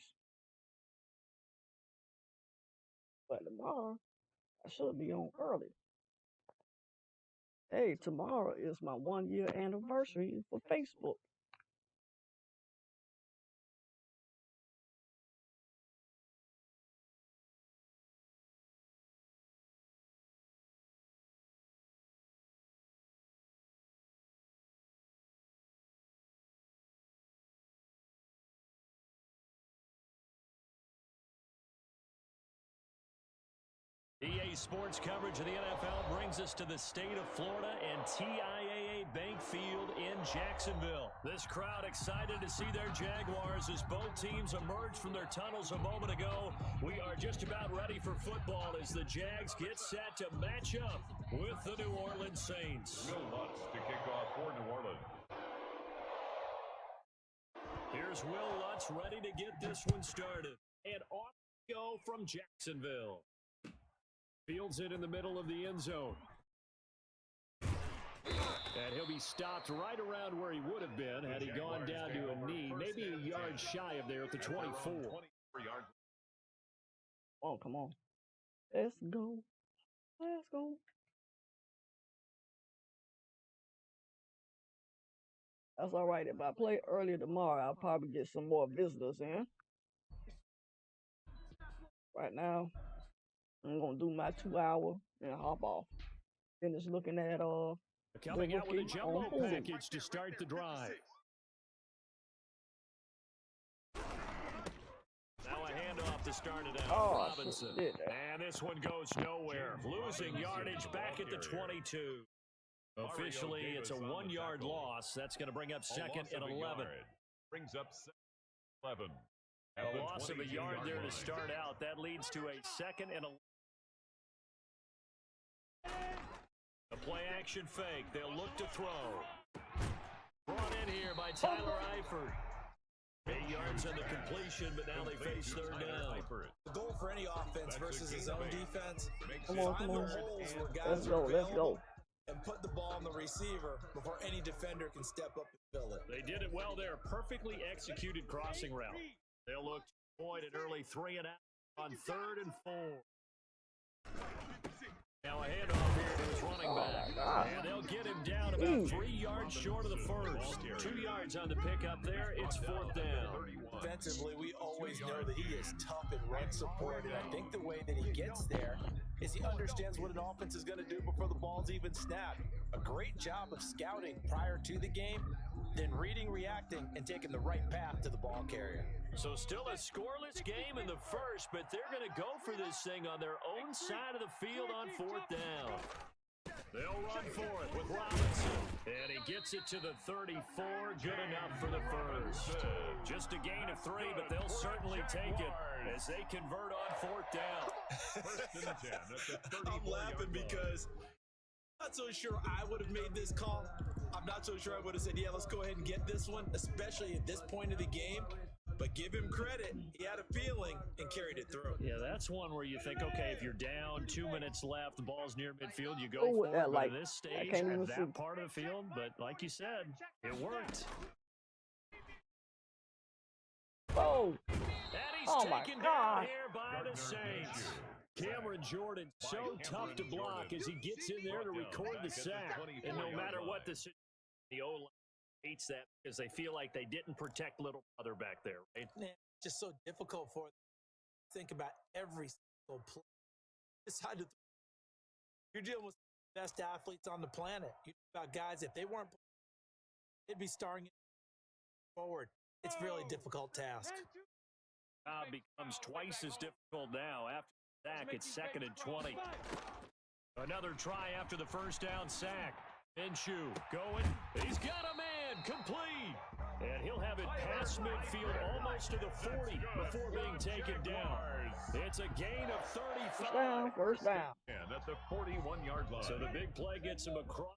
But tomorrow, I should be on early. Hey, tomorrow is my 1-year anniversary for Facebook. EA Sports coverage of the NFL brings us to the state of Florida and TIAA Bank Field in Jacksonville. This crowd excited to see their Jaguars as both teams emerge from their tunnels a moment ago. We are just about ready for football as the Jags get set to match up with the New Orleans Saints. Will Lutz to kick off for New Orleans. Here's Will Lutz ready to get this one started. And off we go from Jacksonville. Fields it in the middle of the end zone. And he'll be stopped right around where he would have been had he gone down to a knee, maybe a yard shy of there at the 24. Oh, come on. Let's go. Let's go. That's all right. If I play earlier tomorrow, I'll probably get some more visitors in. Right now, I'm going to do my 2 hour and hop off. Finish looking at coming out with a jumbo package to start the drive. Now a handoff to start it out. Robinson. And this one goes nowhere. Losing yardage back at the 22. Officially, it's a 1-yard loss. That's going to bring up second and 11. Brings up 11. A loss of a yard there to start out. That leads to a second and 11. A play action fake. They'll look to throw. Brought in here by Tyler Eifert. 8 yards on the completion, but now they face third down. The goal for any offense versus his own defense. Come on, come on. Let's go, let's go. And put the ball on the receiver before any defender can step up and fill it. They did it well there. Perfectly executed crossing route. They'll look to point an early 3 and out on 3rd and 4. Now a handoff here to his running back. And they'll get him down about 3 yards short of the first. 2 yards on the pickup there. It's 4th down. Defensively, we always know that he is tough in run support, and I think the way that he gets there is he understands what an offense is going to do before the ball's even snapped. A great job of scouting prior to the game, then reading, reacting, and taking the right path to the ball carrier. So still a scoreless game in the first, but they're going to go for this thing on their own side of the field on 4th down. They'll run for it with Robinson. And he gets it to the 34. Good enough for the first. Just a gain of 3, but they'll certainly take it as they convert on 4th down. I'm laughing because I'm not so sure I would have made this call. I'm not so sure I would have said, yeah, let's go ahead and get this one, especially at this point of the game. But give him credit. He had a feeling and carried it through. Yeah, that's one where you think, okay, if you're down, 2 minutes left, the ball's near midfield, you go Oh, for it. But like, at this I stage, can't even at that see. part of the field, but like you said, it worked. Oh, And he's Oh, my taken God. down here by the Saints. Cameron Jordan, so tough to block as he gets in there to record the sack. And no matter what the O-line hates that because they feel like they didn't protect little brother back there, right? Man, it's just so difficult for them to think about every single play. Decide to you're dealing with the best athletes on the planet. You talk about guys, if they weren't, they'd be starring forward. It's a really difficult task. Becomes twice as difficult now after the sack. It's 2nd and 20. Another try after the first down sack. Minshew going. He's got a man complete. And he'll have it past midfield almost to the 40 before being taken down. It's a gain of 35. First down. And at the 41-yard line. So the big play gets him across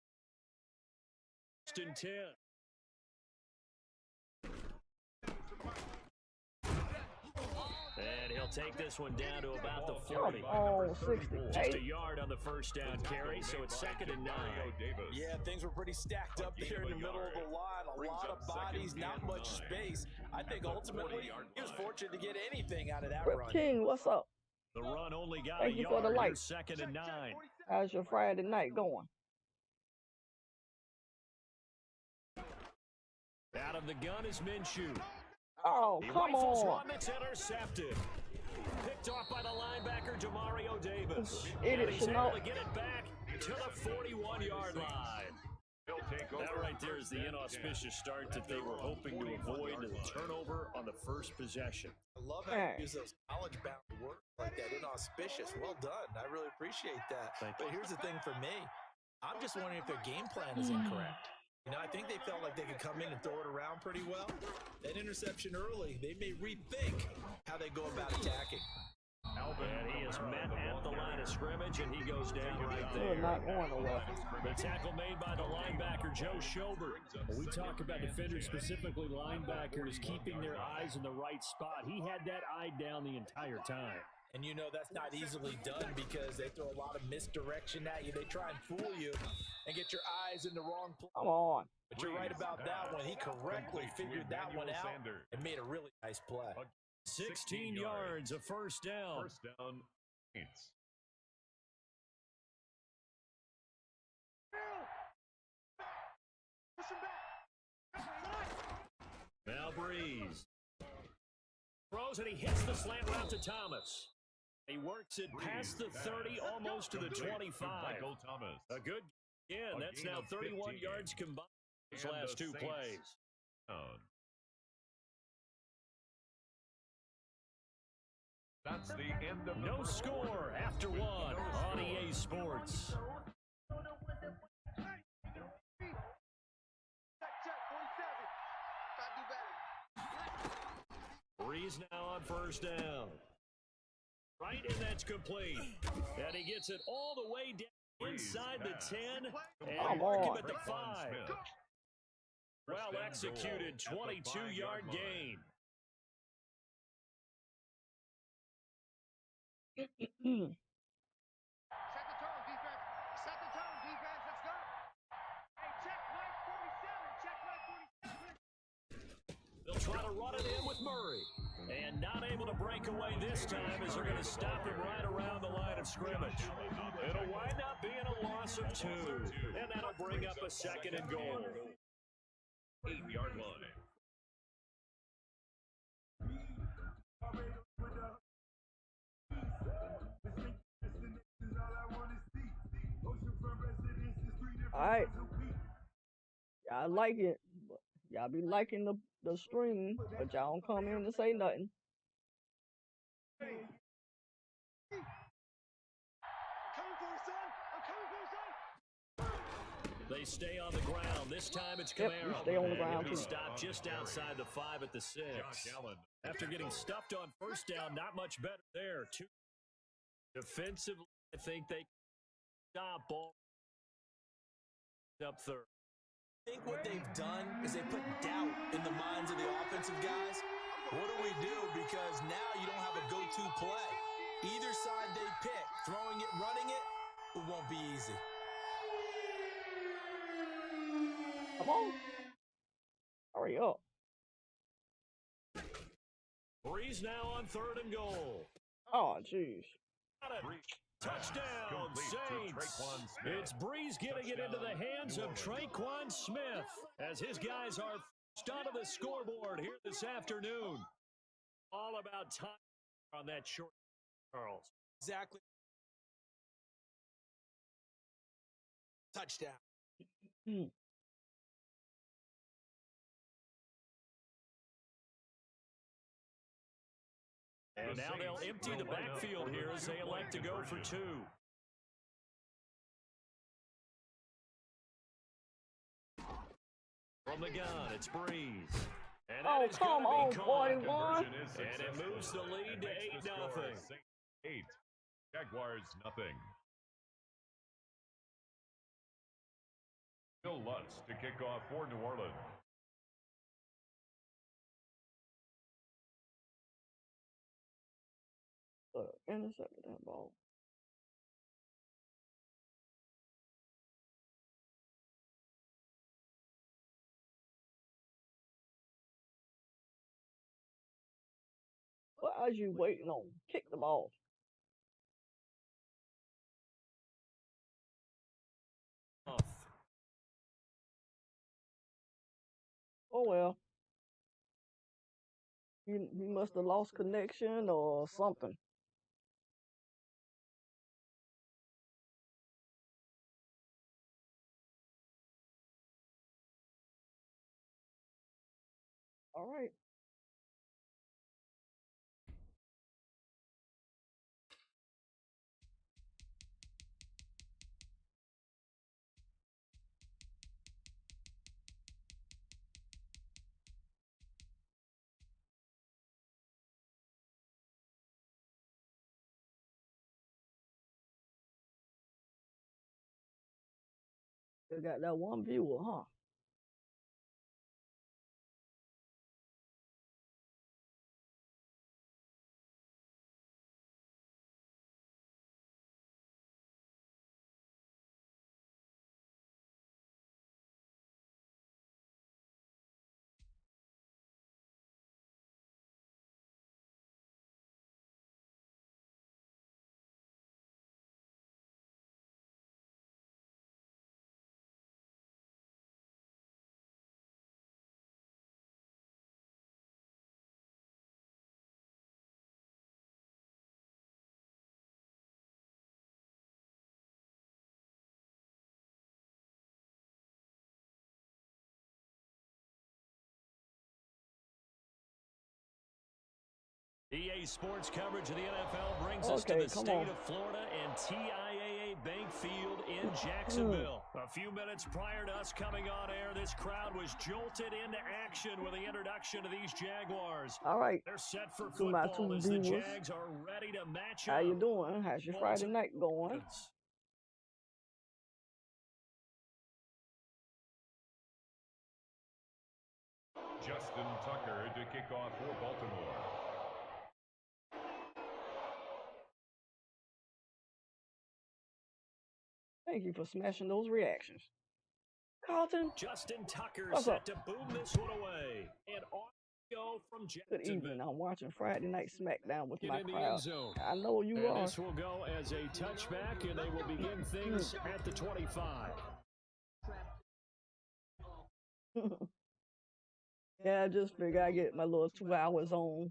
in 10. And he'll take this one down to about the 40. Oh, 60. Just a yard on the first down carry, so it's 2nd and 9. Yeah, things were pretty stacked up there in the middle of the line. A lot of bodies, not much space. I think ultimately he was fortunate to get anything out of that Rip run. King, what's up? The run only got Thank a you for the yard. light. Here's 2nd and 9. How's your Friday night going? Out of the gun is Minshew. Oh, He come rifles on. one that's intercepted. Picked off by the linebacker, Demario Davis. Idiot And he's should able know. to get it back to the 41-yard line. That right there is the inauspicious start that they were hoping to avoid, and the turnover on the first possession. I love how you use those college-bound words like that, inauspicious. Well done. I really appreciate that. But here's the thing for me. I'm just wondering if their game plan is incorrect. You know, I think they felt like they could come in and throw it around pretty well. That interception early, they may rethink how they go about attacking. And he is met at the line of scrimmage, and he goes down right We're there. not going nowhere. The tackle made by the linebacker, Joe Schobert. When we talk about defenders, specifically linebackers, keeping their eyes in the right spot, he had that eye down the entire time. And you know that's not easily done because they throw a lot of misdirection at you. They try and fool you and get your eyes in the wrong place. Come on. But you're right about that one. He correctly figured that one out and made a really nice play. 16 yards, a first down. First down, Saints. Now Breeze throws, and he hits the slant route to Thomas. He works it past the 30, almost to the 25. Michael Thomas. A good gain. That's now 31 yards combined those last two plays. That's the end of the No score after one on EA Sports. Breeze now on first down. Right, and that's complete. And he gets it all the way down inside the 10 and mark him at the 5. Well executed, 22-yard gain. Set the tone, defense. Set the tone, defense. Let's go. Hey, check Mike 47. Check Mike 47. They'll try to run it in with Murray. And not able to break away this time as they're going to stop him right around the line of scrimmage. It'll wind up being a loss of 2. And that'll bring up a 2nd and goal. 8-yard line. All right. Y'all like it. Y'all be liking the stream, but y'all don't come in to say nothing. They stay on the ground. This time it's Camaro. Yep, we stay on the ground, He too. stopped just outside the 5 at the 6. After getting stuffed on first down, not much better there. Defensively, I think they stop ball up third. I think what they've done is they put doubt in the minds of the offensive guys. What do we do? Because now you don't have a go-to play. Either side they pick, throwing it, running it, it won't be easy. Come on. Hurry up. Breeze now on 3rd and goal. Oh, jeez. Touchdown, Saints. It's Breeze getting it into the hands of Traquan Smith as his guys are first onto the scoreboard here this afternoon. All about time on that short, Charles. Exactly. Touchdown. And now they'll empty the backfield here as they elect to go for 2. From the gun, it's Breeze. And Oh, that is come gonna on, be caught. 41. Conversion is And it successful. moves the lead to Makes the 8-0. score Saints 8, Jaguars nothing. Bill Lutz to kick off for New Orleans. Intercepted that ball. What are you waiting on? Kick the ball. Oh well. He must have lost connection or something. All right. They got that one viewer, huh? EA Sports coverage of the NFL brings us to Okay, the come state on. of Florida and TIAA Bank Field in Jacksonville. A few minutes prior to us coming on air, this crowd was jolted into action with the introduction of these Jaguars. All right. They're set for To my football two as the viewers. Jags are ready to match How up. you doing? How's your Friday night going? Justin Tucker to kick off for Baltimore. Thank you for smashing those reactions. Carlton, Justin Tucker what's set up? to boom this one away. And on we go from Good evening. Jacksonville. I'm watching Friday Night SmackDown with my In the crowd. end zone. I know you And are. this will go as a touchback, and they will begin things at the 25. Yeah, I just figured I get my little 2 hours on,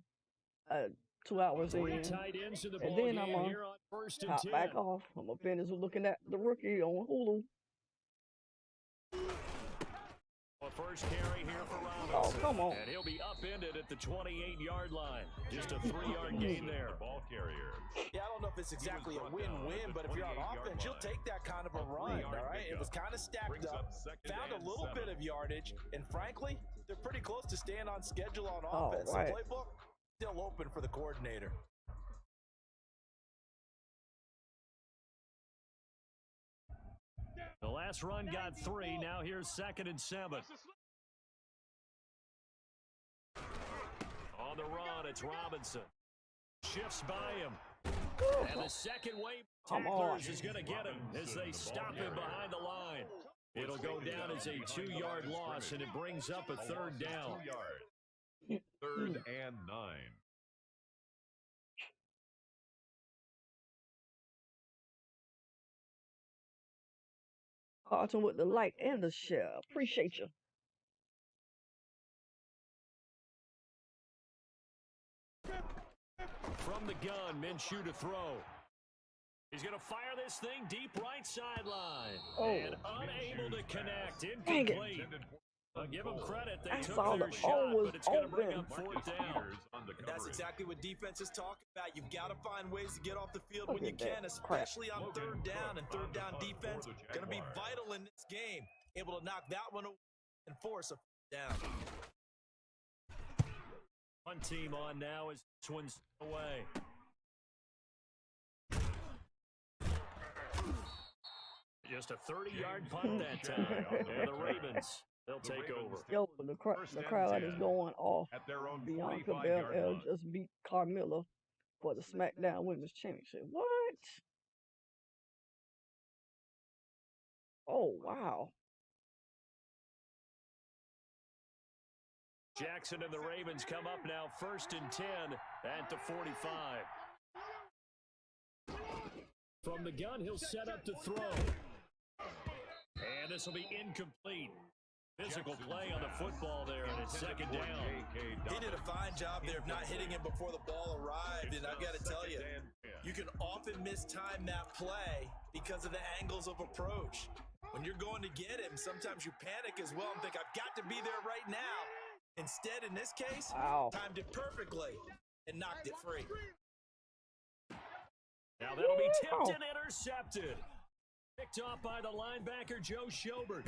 2 hours Three in, tight ends in the and ball then game I'm gonna here on 1st and hop 10. back off. I'm gonna finish looking at the rookie on Hulu. A first carry here for Oh, Robinson. come on. And he'll be upended at the 28-yard line. Just a 3-yard gain there. The ball carrier. Yeah, I don't know if it's exactly a win-win, but if you're on offense, you'll take that kind of a run, all right? It was kind of stacked up, found a little bit of yardage, and frankly, they're pretty close to staying on schedule on offense. All right. The playbook, still open for the coordinator. The last run got 3. Now here's 2nd and 7. On the run, it's Robinson. Shifts by him. And the second wave Come on. tacklers is going to get him as they stop him behind the line. It'll go down as a 2-yard loss, and it brings up a 3rd down. 2 yards. 3rd and 9. Carlton with the like and the share. Appreciate you. From the gun, Minshew to throw. He's going to fire this thing deep right sideline. Oh. And unable to connect. Dang it. Incomplete. I'll give them credit. They I took saw their the shot, ball was but it's going to bring open. up 4th down. And that's exactly what defense is talking about. You've got to find ways to get off the field Look when you at that can, crap. especially on 3rd down. And 3rd down defense going to be vital in this game. Able to knock that one away and force a down. One team on now as this one's away. Just a 30-yard punt that time. And the Ravens, they'll take over. Yo, the crowd is going off. At their own Bianca 45-yard Belair line. just beat Carmella for the SmackDown Women's Championship. What? Oh, wow. Jackson and the Ravens come up now 1st and 10 at the 45. From the gun, he'll set up to throw. And this will be incomplete. Physical play on the football there, and it's 2nd down. He did a fine job there of not hitting him before the ball arrived, and I've got to tell you, you can often mistime that play because of the angles of approach. When you're going to get him, sometimes you panic as well and think, I've got to be there right now. Instead, in this case, timed it perfectly and knocked it free. Now that'll be tipped and intercepted. Picked off by the linebacker, Joe Schobert.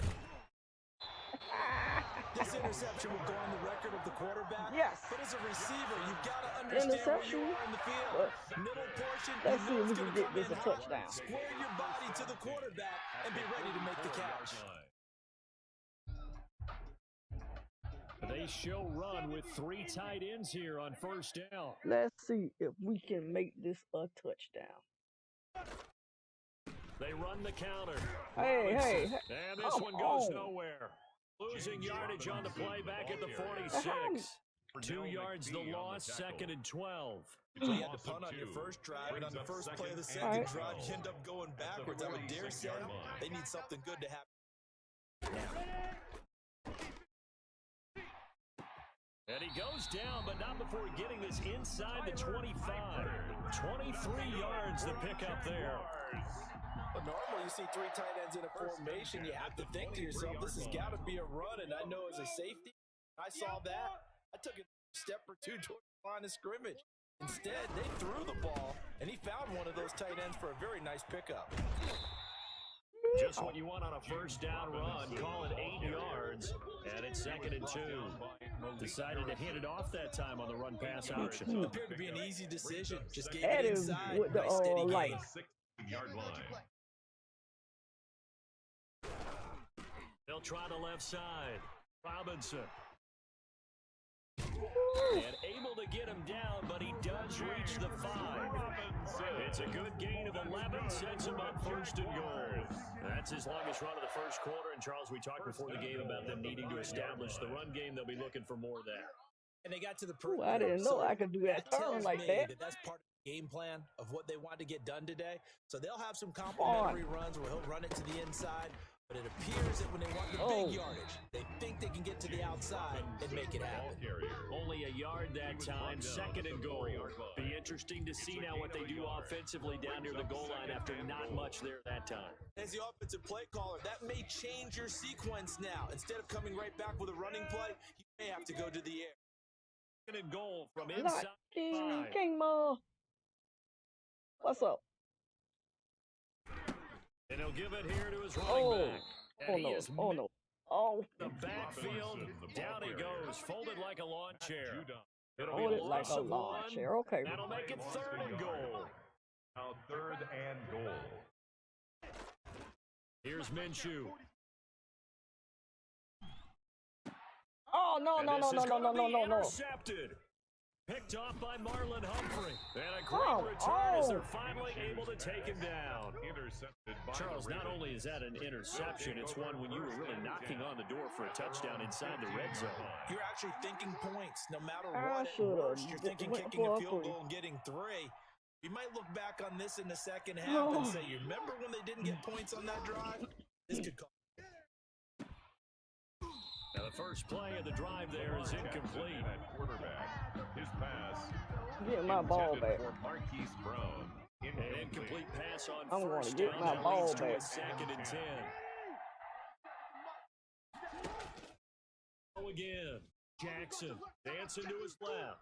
This interception will go on the record of the quarterback. Yes. But as a receiver, you've got to understand where you are in the field. Middle portion, Let's see if we going can to get come this in a hard. touchdown. Square your body to the quarterback and be ready to make the catch. They show run with 3 tight ends here on 1st down. Let's see if we can make this a touchdown. They run the counter. Hey. And this one goes nowhere. Losing yardage on the play back at the 46. 2 yards the loss, 2nd and 12. You had to punt on your first drive, and on the first play of the second drive, you end up going backwards. I would dare say they need something good to happen now. And he goes down, but not before getting this inside the 25. 23 yards the pickup there. But normally you see 3 tight ends in a formation, you have to think to yourself, this has got to be a run, and I know as a safety, I saw that. I took a step or 2 towards the line of scrimmage. Instead, they threw the ball, and he found one of those tight ends for a very nice pickup. Just what you want on a 1st down run. Call it 8 yards, and it's 2nd and 2. Decided to hit it off that time on the run-pass option. Appeared to be an easy decision. Just gave That it is inside. with the Nice steady light. gain. 6-yard line. They'll try the left side. Robinson. And able to get him down, but he does reach the 5. It's a good gain of 11, sets him up 1st and goal. That's his longest run of the 1st quarter. And Charles, we talked before the game about them needing to establish the run game. They'll be looking for more there. And they got to the I didn't know I could do that turn tells like me that. that's part of the game plan of what they want to get done today. So they'll have some complimentary runs where he'll run it to the inside. But it appears that when they want the big yardage, they think they can get to the outside and make it happen. Only a yard that time, 2nd and goal. Be interesting to see now what they do offensively down near the goal line after not much there that time. As the offensive play caller, that may change your sequence now. Instead of coming right back with a running play, you may have to go to the air. 2nd and goal from inside. King Ma. What's up? And he'll give it here to his running back. And he is the backfield. Down he goes, folded like a lawn chair. It'll be a loss of 1. Okay. That'll make it 3rd and goal. Now 3rd and goal. Here's Minshew. Oh, no. Intercepted. Picked off by Marlon Humphrey. And a great return as they're finally able to take him down. Charles, not only is that an interception, it's one when you were really knocking on the door for a touchdown inside the red zone. You're actually thinking points no matter what. At worst, you're thinking kicking a field goal and getting 3. You might look back on this in the second half and say, you remember when they didn't get points on that drive? This could cost. Now the first play of the drive there is incomplete. Quarterback. His pass. Get my ball back. For Marquise Brown. An incomplete pass on I'm going to first get down. my That ball leads to a back. 2nd and 10. Again, Jackson dancing to his left.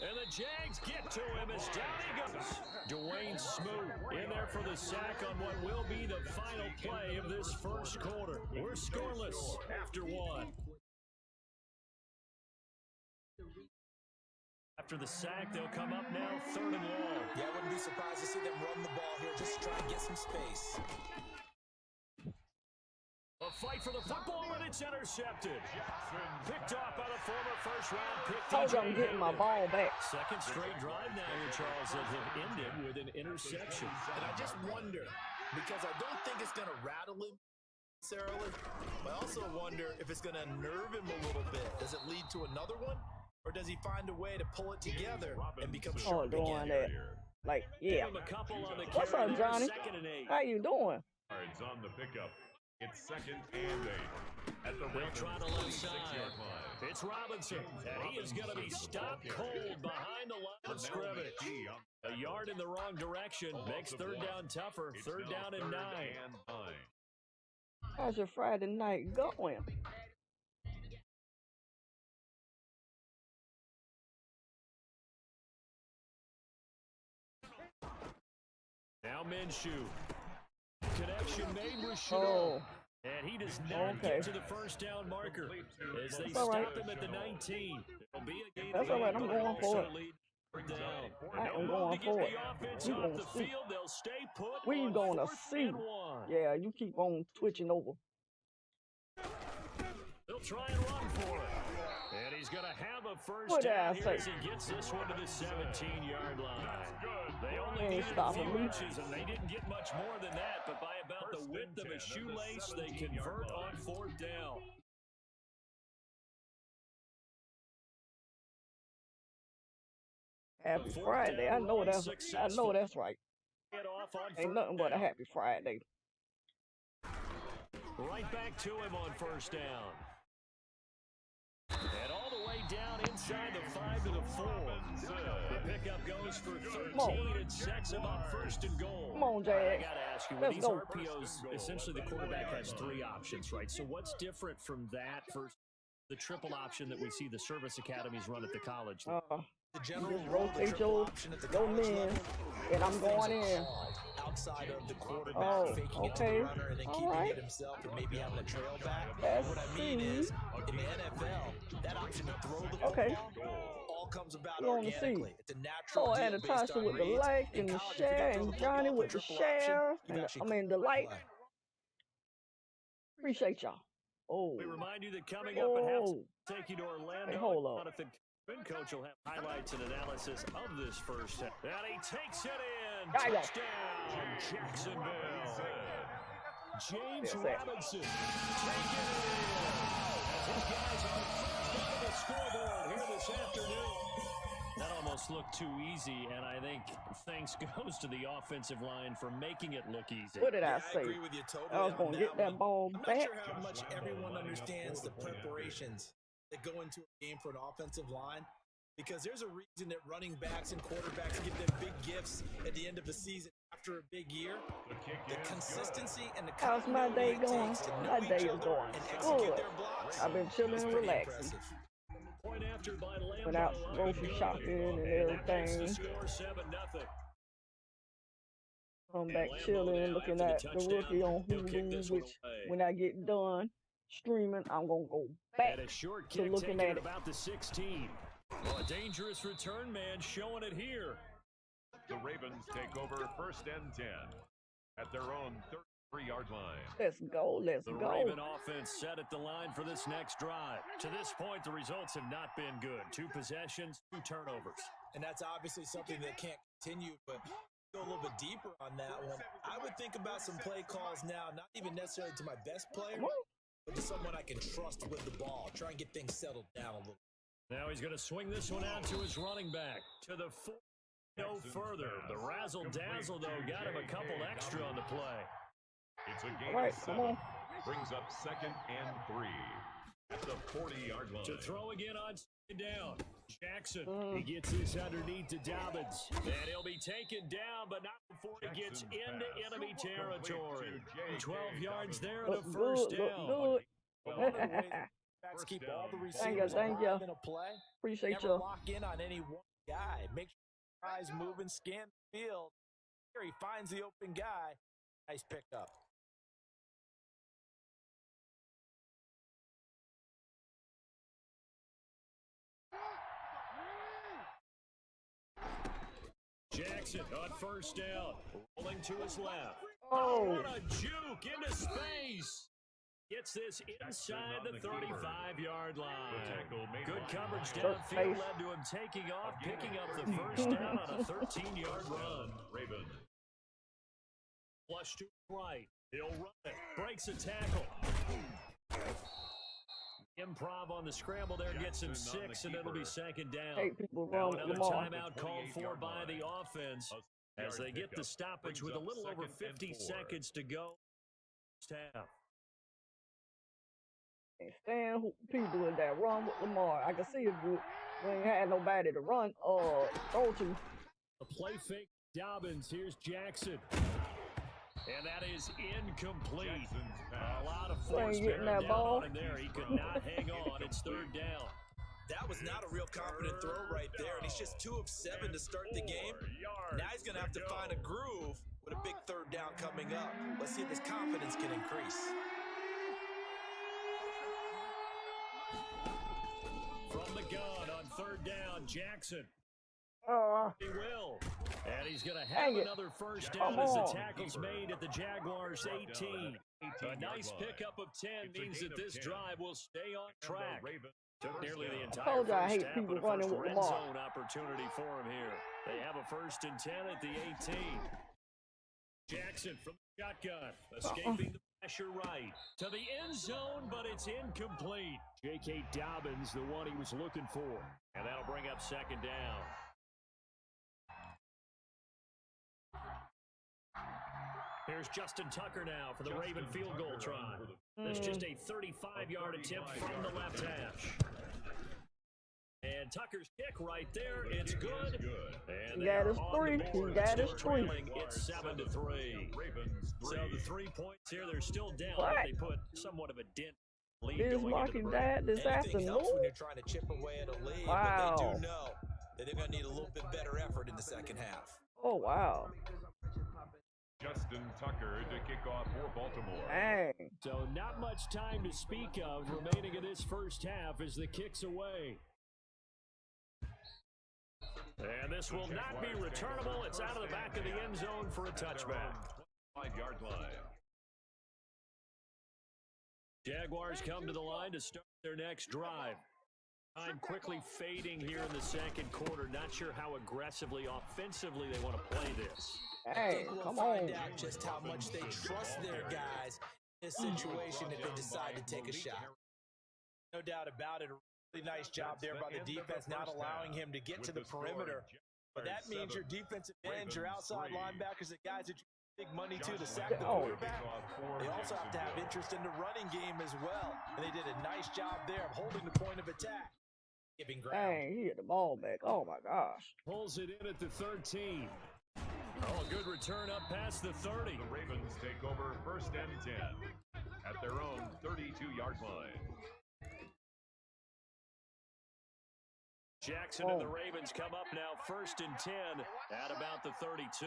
And the Jags get to him as down he goes. Dwayne Smoot in there for the sack on what will be the final play of this 1st quarter. We're scoreless after 1. After the sack, they'll come up now, 3rd and long. Yeah, I wouldn't be surprised to see them run the ball here just to try and get some space. A fight for the football, and it's intercepted. Picked off by the former first-round pick. Told you I'm getting my ball back. Second straight drive now here, Charles, that have ended with an interception. And I just wonder, because I don't think it's going to rattle him necessarily, but I also wonder if it's going to unnerve him a little bit. Does it lead to another one? Or does he find a way to pull it together and become sharp again? That. Like, yeah. What's up, Johnny? 2nd and 8. How you doing? Yards on the pickup. It's 2nd and 8. At the They'll try the left side. 6-yard line. It's Robinson, and he is going to be stopped cold behind the line of scrimmage. A yard in the wrong direction makes 3rd down tougher. 3rd down and 9. How's your Friday night going? Now Minshew. Connection made with Shaw. Oh, And he does not get to the first down marker as they stop him at the 19. It'll be a game. That's all right. I'm going for it. Down. I am going for it. We gonna see. Field, they'll stay put We on gonna 4th see. and 1. Yeah, you keep on twitching over. They'll try and run for it. And he's going to have a first What did down I here say? as he gets this one to the 17-yard line. They only Ain't needed a stopping few me. inches, and they didn't get much more than that. But by about the width of a shoelace, they convert on 4th down. Happy Friday. I know that's right. Ain't nothing but a happy Friday. Right back to him on 1st down. And all the way down inside the 5 to the 4. The pickup goes for 13 and sets him up 1st and goal. Come on, I Jack. got to ask you, Let's these go. RPOs, essentially the quarterback has 3 options, right? So what's different from that versus the triple option that we see the service academies run at the college? The general Just rule, the rotate triple your option at the go college men, level, and I'm going things are in. called outside of the quarterback Oh, faking it to okay. the runner and then All keeping right. it himself and maybe having a trail back. Let's What I mean see. is, in the NFL, that option to throw the football Okay. all comes about We wanna see. organically. It's a natural Oh, deal and based Natasha on with the reads. like In and the college, if you share, gotta throw and the Johnny football with the triple option, share, you and actually the like. play. Appreciate y'all. Oh, We remind you that coming up at halftime, oh, take you to Orlando. Hey, hold up. Jonathan coach will have highlights and analysis of this first half. And he takes it in. Got ya. Touchdown, Jacksonville. James Yes, sir. Robinson taking it in. As his guys are first on the scoreboard here this afternoon. That almost looked too easy, and I think thanks goes to the offensive line for making it look easy. what did I I say? agree with you totally. I was on gonna get that one. ball I'm not back. sure how much everyone understands the preparations that go into a game for an offensive line, because there's a reason that running backs and quarterbacks give them big gifts at the end of the season after a big year. The consistency and the How's my day continuity it going? takes to know My each day is other going and execute good. their blocks I've been chilling is and pretty relaxing. impressive. Point after by Lambeau. Went out grocery shopping and That makes the everything. score 7-0. Come back chilling, looking at the rookie on Hulu, which when I get done streaming, I'm gonna go back And a short to kick looking taken at it. about the 16. Well, a dangerous return man showing it here. The Ravens take over 1st and 10 at their own 33-yard line. Let's go, let's The go. Raven offense set at the line for this next drive. To this point, the results have not been good. 2 possessions, 2 turnovers. And that's obviously something that can't continue, but go a little bit deeper on that one. I would think about some play calls now, not even necessarily to my best player, but to someone I can trust with the ball. Try and get things settled down a little. Now he's going to swing this one out to his running back. To the 4. No further. The razzle-dazzle, though, got him a couple extra on the play. It's a gain All right, of come 7. on. Brings up 2nd and 3 at the 40-yard line. To throw again on 2nd down. Jackson, he gets this underneath to Dobbins. And he'll be taken down, but not before he gets into enemy territory. 12 yards there and a Look first good, down. look Well, good. one of the ways backs keep all the Thank you, receivers thank alive you. in a play. Appreciate Never you. lock in on any one guy. Make sure your eyes moving, scan the field. Here he finds the open guy. Nice pickup. Jackson on first down. Rolling to his left. Oh, What a juke into space. Gets this inside the 35-yard line. Good coverage downfield led to him taking off, picking up the first down on a 13-yard run. Ravens. Flush to right. He'll run it. Breaks a tackle. Improv on the scramble there gets him 6, and it'll be second down. hate people Now run another Lamar. timeout called for by the offense as they get the stoppage with a little over 50 seconds to go. Half. Can't stand people in that run with Lamar. I can see it. We ain't had nobody to run throw to. A play fake. Dobbins. Here's Jackson. And that is incomplete. A lot of force bearing down on him there. He could not hang on. It's third down. That was not a real confident throw right there, and he's just 2 of 7 to start the game. Now he's going to have to find a groove with a big third down coming up. Let's see if his confidence can increase. From the gun on third down, Jackson. He will. And he's going to have another first down as the tackle's made at the Jaguars' 18. A nice pickup of 10 means that this drive will stay on track. Took nearly the entire first half, but a first red zone opportunity for him here. They have a 1st and 10 at the 18. Jackson from the shotgun, escaping the pressure right to the end zone, but it's incomplete. J.K. Dobbins, the one he was looking for. And that'll bring up second down. Here's Justin Tucker now for the Raven field goal try. That's just a 35-yard attempt from the left hash. And Tucker's kick right there, it's good. And He got his 3. He got his 3. It's 7-3. So the 3 points here, they're still down. What? They put somewhat of a dent lead Is going marking into the that this Anything afternoon? helps when you're trying to chip away at a lead, Wow. but they do know that they're going to need a little bit better effort in the second half. Oh, wow. Justin Tucker to kick off for Baltimore. Dang. So not much time to speak of remaining in this first half as the kick's away. And this will not be returnable. It's out of the back of the end zone for a touchback. 5-yard line. Jaguars come to the line to start their next drive. Time quickly fading here in the second quarter. Not sure how aggressively, offensively they want to play this. Hey, We'll come find on. out just how much they trust their guys in this situation if they decide to take a shot. No doubt about it. A really nice job there by the defense, not allowing him to get to the perimeter. But that means your defensive ends, your outside linebackers, the guys that you big money to sack the quarterback. They also have to have interest in the running game as well. And they did a nice job there of holding the point of attack. Giving ground. Dang, he hit the ball back. Oh, my gosh. Pulls it in at the 13. Oh, good return up past the 30. The Ravens take over 1st and 10 at their own 32-yard line. Jackson and the Ravens come up now 1st and 10 at about the 32.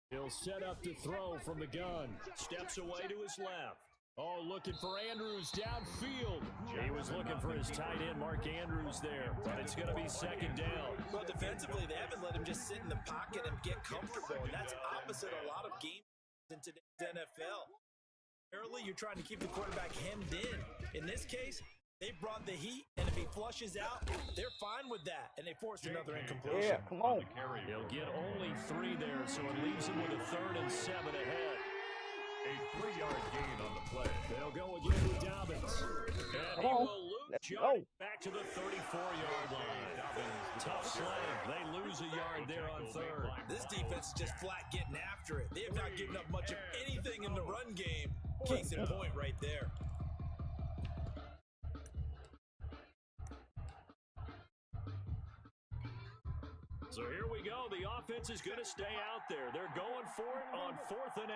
He'll set up to throw from the gun. Steps away to his left. Oh, looking for Andrews downfield. He was looking for his tight end, Mark Andrews there, but it's going to be second down. Well, defensively, they haven't let him just sit in the pocket and get comfortable, and that's opposite a lot of games in today's NFL. Early, you're trying to keep the quarterback hemmed in. In this case, they brought the heat, and if he flushes out, they're fine with that, and they forced another incompletion. Yeah, come on. He'll get only 3 there, so it leaves him with a 3rd and 7 ahead. A 3-yard gain on the play. They'll go again with Dobbins. And he will lose yard back to the 34-yard line. Tough slam. They lose a yard there on 3rd. This defense is just flat getting after it. They have not given up much of anything in the run game. Case in point right there. So here we go. The offense is going to stay out there. They're going for it on 4th and 8.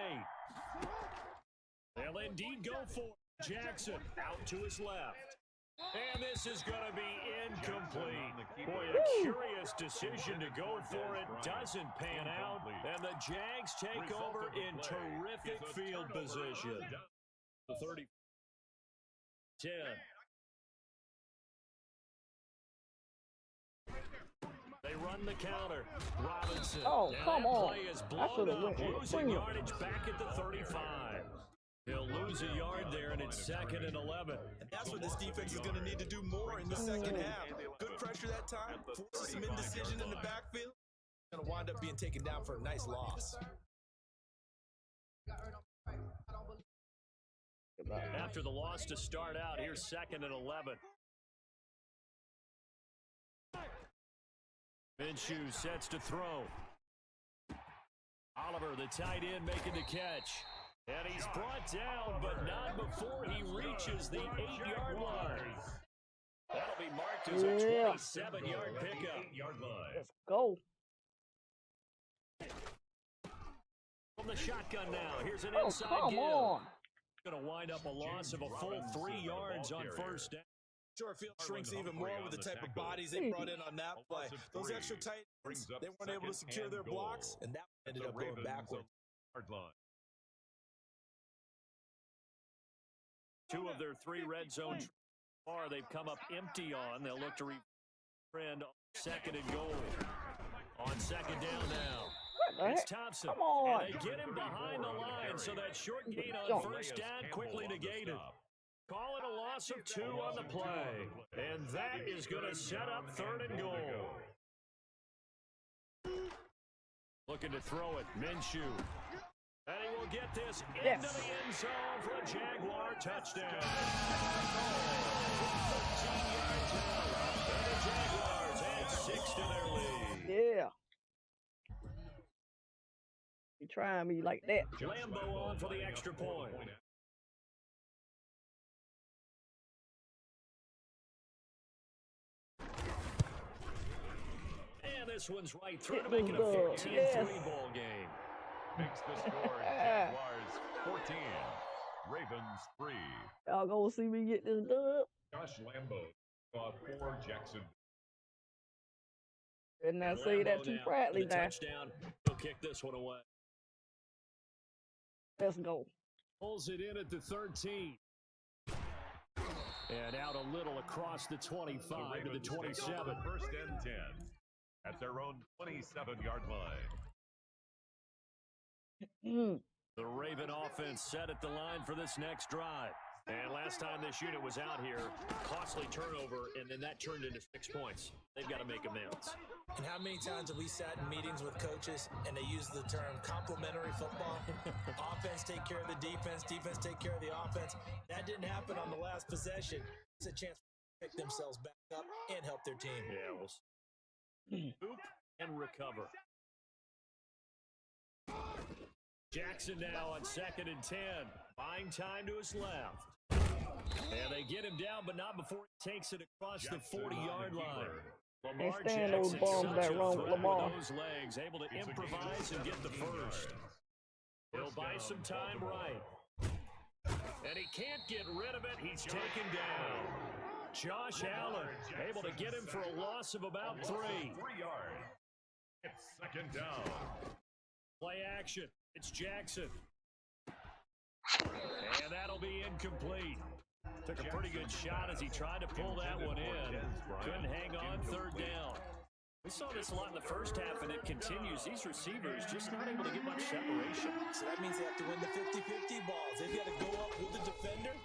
They'll indeed go for it. Jackson out to his left. And this is going to be incomplete. Boy, a curious decision to go for it. Doesn't pan out. And the Jags take over in terrific field position. The 30. 10. They run the counter. Robinson. Oh, and come that on. play is I blown should have up, went with the losing premium. yardage back at the 35. He'll lose a yard there, and it's 2nd and 11. And that's what this defense is going to need to do more in the second half. Good pressure that time, forces some indecision in the backfield. Going to wind up being taken down for a nice loss. After the loss to start out, here's 2nd and 11. Minshew sets to throw. Oliver, the tight end, making the catch. And he's brought down, but not before he reaches the 8-yard line. That'll be marked as a 27-yard pickup. Let's go. From the shotgun now, here's an Oh, inside come give. on. Going to wind up a loss of a full 3 yards on first down. Sure, field shrinks even more with the type of bodies they brought in on that play. Those extra tight ends, they weren't able to secure their blocks, and that ended up going backwards. 2 of their 3 red zone far they've come up empty on. They'll look to trend 2nd and goal. On 2nd down now. It's Thompson. Come on. And they get him behind the line, so that short gain on first down quickly negated. Call it a loss of 2 on the play. And that is going to set up 3rd and goal. Looking to throw it, Minshew. And he will get this into the end zone for a Jaguar touchdown. 13 yards out. And the Jaguars add 6 to their lead. Yeah. You trying me like that. Lambo on for the extra point. And this one's right through to make it a 14-3 ball game. Makes the score Jaguars 14, Ravens 3. Y'all gonna see me get this dub? Josh Lambo for Jackson. And I say that too proudly now. Touchdown. He'll kick this one away. Let's go. Pulls it in at the 13. And out a little across the 25 to the 27. First and 10 at their own 27-yard line. The Raven offense set at the line for this next drive. And last time this unit was out here, costly turnover, and then that turned into 6 points. They've got to make amends. And how many times have we sat in meetings with coaches and they use the term complementary football? Offense take care of the defense, defense take care of the offense. That didn't happen on the last possession. It's a chance to pick themselves back up and help their team. Yeah, we'll scoop and recover. Jackson now on 2nd and 10. Buying time to his left. And they get him down, but not before he takes it across the 40-yard line. Lamar stand those Jackson, bombs that such a run threat Lamar. with those legs, able to improvise and get the first. He'll buy some time right. And he can't get rid of it. He's taken down. Josh Allen able to get him for a loss of about 3. 3 yards. It's 2nd down. Play action. It's Jackson. And that'll be incomplete. Took a pretty good shot as he tried to pull that one in. Couldn't hang on 3rd down. We saw this a lot in the first half, and it continues. These receivers just not able to get much separation. So that means they have to win the 50-50 balls. They've got to go up with the defender,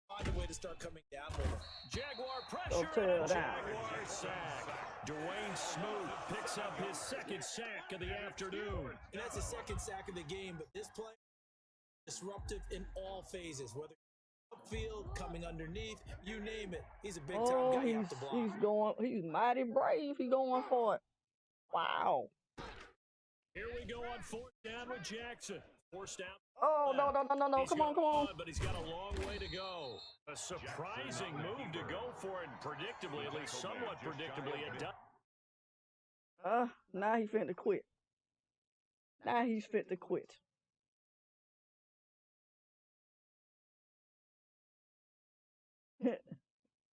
find a way to start coming down with him. Jaguar pressure and a Jaguar sack. Dwayne Smoot picks up his 2nd sack of the afternoon. And that's the 2nd sack of the game, but this play disruptive in all phases, whether upfield, coming underneath, you name it. He's a big-time guy you have to block. He's mighty brave. He's going for it. Wow. Here we go on 4th down with Jackson. Forced out. Oh, no. Come on. But he's got a long way to go. A surprising move to go for it, predictably, at least somewhat predictably, it does. Now he finna quit. Now he's fit to quit.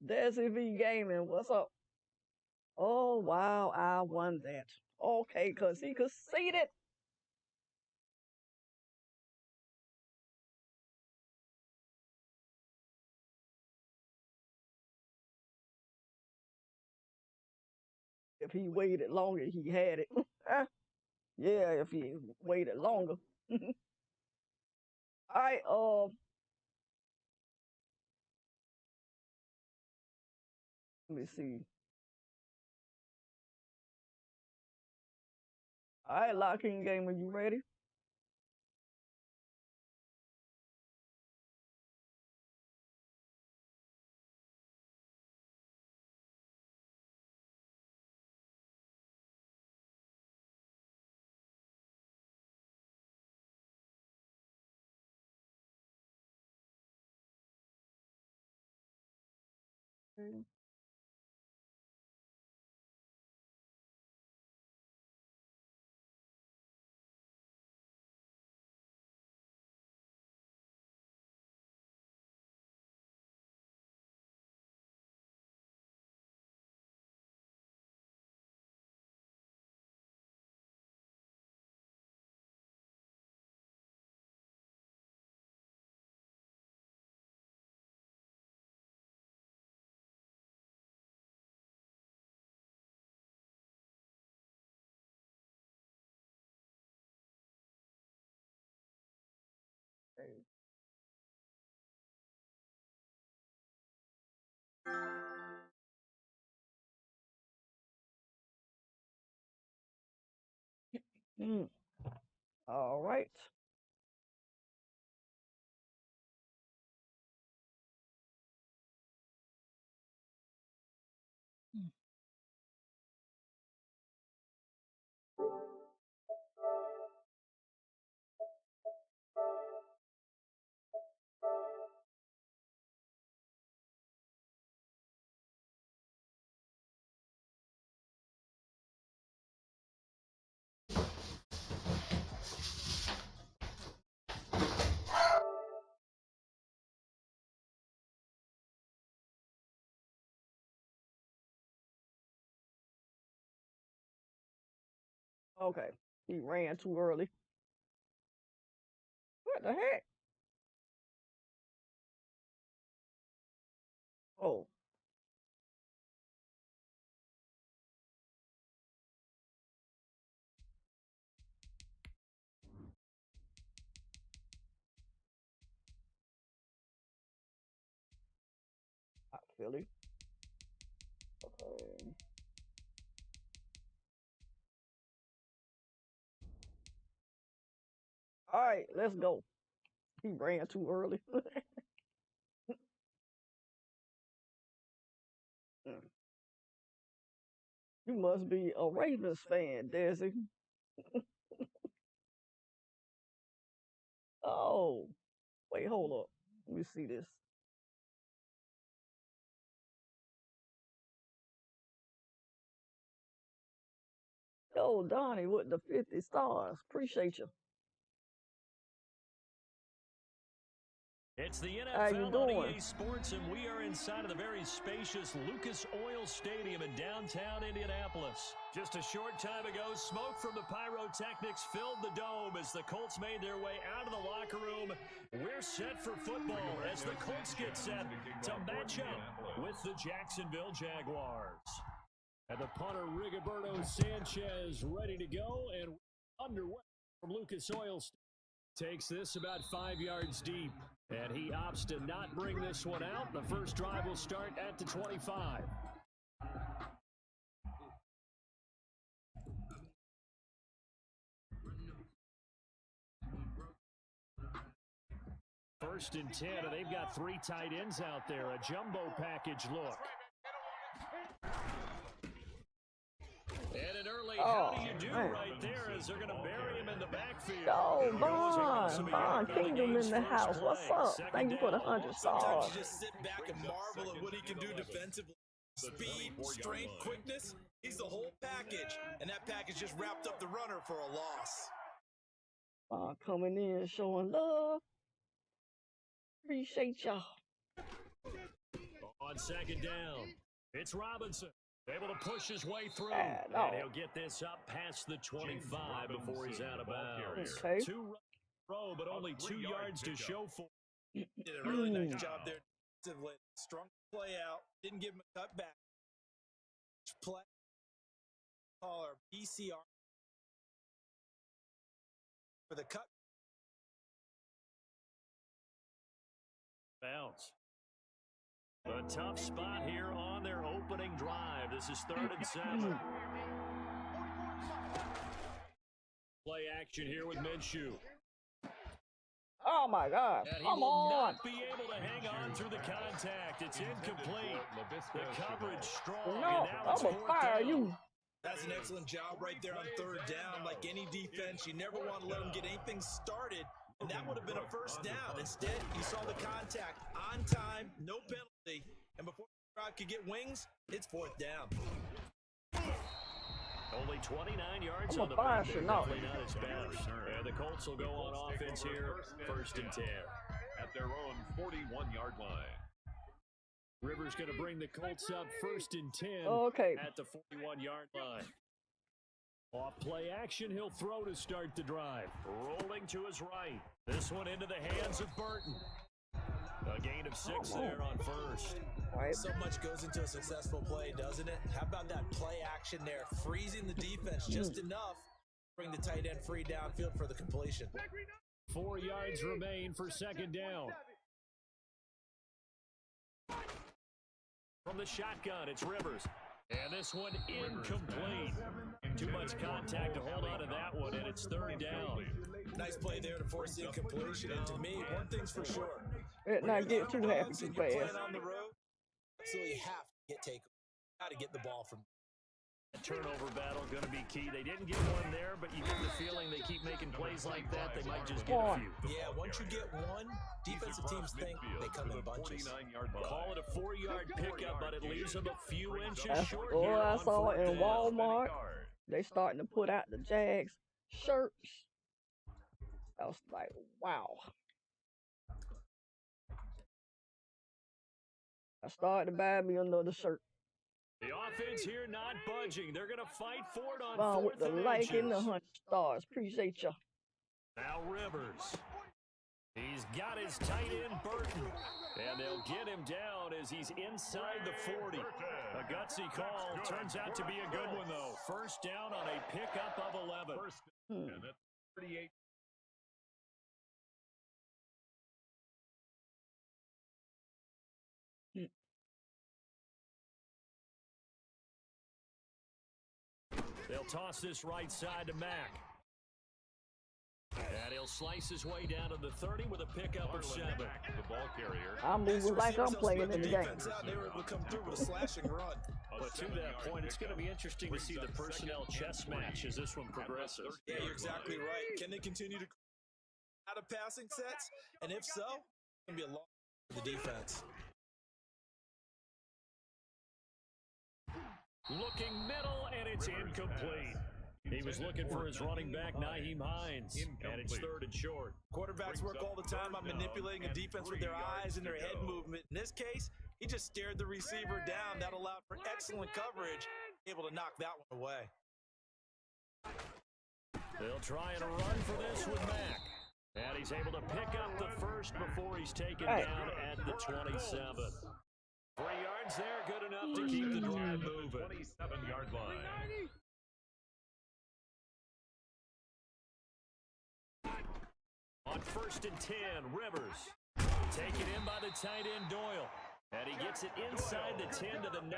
There's V Gaming. What's up? Oh, wow. I won that. Okay, because he conceded. If he waited longer, he had it. Yeah, if he waited longer. All right, let me see. All right, Locking Gamer, you ready? Okay. Mm. All right. Okay. He ran too early. What the heck? Oh, Philly. Okay. All right, let's go. He ran too early. Mm. You must be a Ravens fan, Desi. Oh, wait, hold up. Let me see this. Yo, Donnie with the 50 stars. Appreciate you. It's the How you NFL on doing? EA Sports, and we are inside of the very spacious Lucas Oil Stadium in downtown Indianapolis. Just a short time ago, smoke from the pyrotechnics filled the dome as the Colts made their way out of the locker room. We're set for football as the Colts get set to match up with the Jacksonville Jaguars. And the punter, Rigoberto Sanchez, ready to go and underway from Lucas Oil Stadium. Takes this about 5 yards deep, and he opts to not bring this one out. The first drive will start at the 25. First and 10, and they've got 3 tight ends out there. A jumbo package look. And an early, how do you do right there as they're going to bury him in the backfield. Yo, Vaughn Kingdom in the house. What's up? Thank you for the 100 stars. Sometimes you just sit back and marvel at what he can do defensively. Speed, strength, quickness. He's the whole package, and that package just wrapped up the runner for a loss. Vaughn coming in, showing love. Appreciate y'all. On second down, it's Robinson. Able to push his way through, No. and he'll get this up past the 25 before he's out of bounds. Okay. 2 row, but only 2 yards to show for. Did a really nice job there. Strong play out. Didn't give him a cut back. Play. Ps4 for the cut. Bounce. A tough spot here on their opening drive. This is 3rd and 7. Play action here with Minshew. Oh my God! And he Come will on! not be able to hang on through the contact. It's incomplete. The coverage strong. No, and now I'm it's gonna 4th fire down. you. That's an excellent job right there on 3rd down. Like any defense, you never want to let them get anything started. And that would have been a 1st down. Instead, you saw the contact on time, no penalty. And before the drive could get wings, it's 4th down. Only 29 yards I'm on the a fire play. shit, no. Definitely not his best. And the Colts will go on offense here, 1st and 10. At their own 41-yard line. Rivers going to bring the Colts up 1st and 10 Okay. at the 41-yard line. Off play action, he'll throw to start the drive. Rolling to his right. This one into the hands of Burton. A gain of 6 there on 1st. Right. So much goes into a successful play, doesn't it? How about that play action there? Freezing the defense just enough. Bring the tight end free downfield for the completion. 4 yards remain for 2nd down. From the shotgun, it's Rivers. And this one incomplete. Too much contact to hold on to that one, and it's 3rd down. Nice play there to force the incompletion. And to me, one thing's for sure. It not get too happy too And you're playing fast. on the road, absolutely have to get taken. Got to get the ball from. A turnover battle going to be key. They didn't get one there, but you get the feeling they keep making plays like that. They might just get a few. Yeah, once you get one, defensive teams think they come in bunches. Call it a 4-yard pickup, but it leaves them a few inches That's short all here I on saw 4th in down. Walmart. They starting to put out the Jags shirts. I was like, wow. I started to buy me another shirt. The offense here not budging. They're going to fight for it on Bomb with 4th the and like and the inches. 100 stars. Appreciate ya. Now Rivers. He's got his tight end Burton. And they'll get him down as he's inside the 40. A gutsy call. Turns out to be a good one, though. 1st down on a pickup of 11. And that's 38. They'll toss this right side to Mack. And he'll slice his way down to the 30 with a pickup of 7. The ball carrier. I'm moving like I'm playing in the game. They were able to come through with a slash and run. But to that point, it's going to be interesting to see the personnel chess match as this one progresses. Yeah, you're exactly right. Can they continue to out of passing sets? And if so, it's going to be a long for the defense. Looking middle, and it's incomplete. He was looking for his running back, Nyheim Hines, and it's 3rd and short. Quarterbacks work all the time on manipulating a defense with their eyes and their head movement. In this case, he just stared the receiver down. That allowed for excellent coverage, able to knock that one away. They'll try and run for this with Mack. And he's able to pick up the 1st before he's taken down at the 27. 3 yards there, good enough to keep the drive moving. 27-yard line. On 1st and 10, Rivers. Taken in by the tight end Doyle. And he gets it inside the 10 to the 9.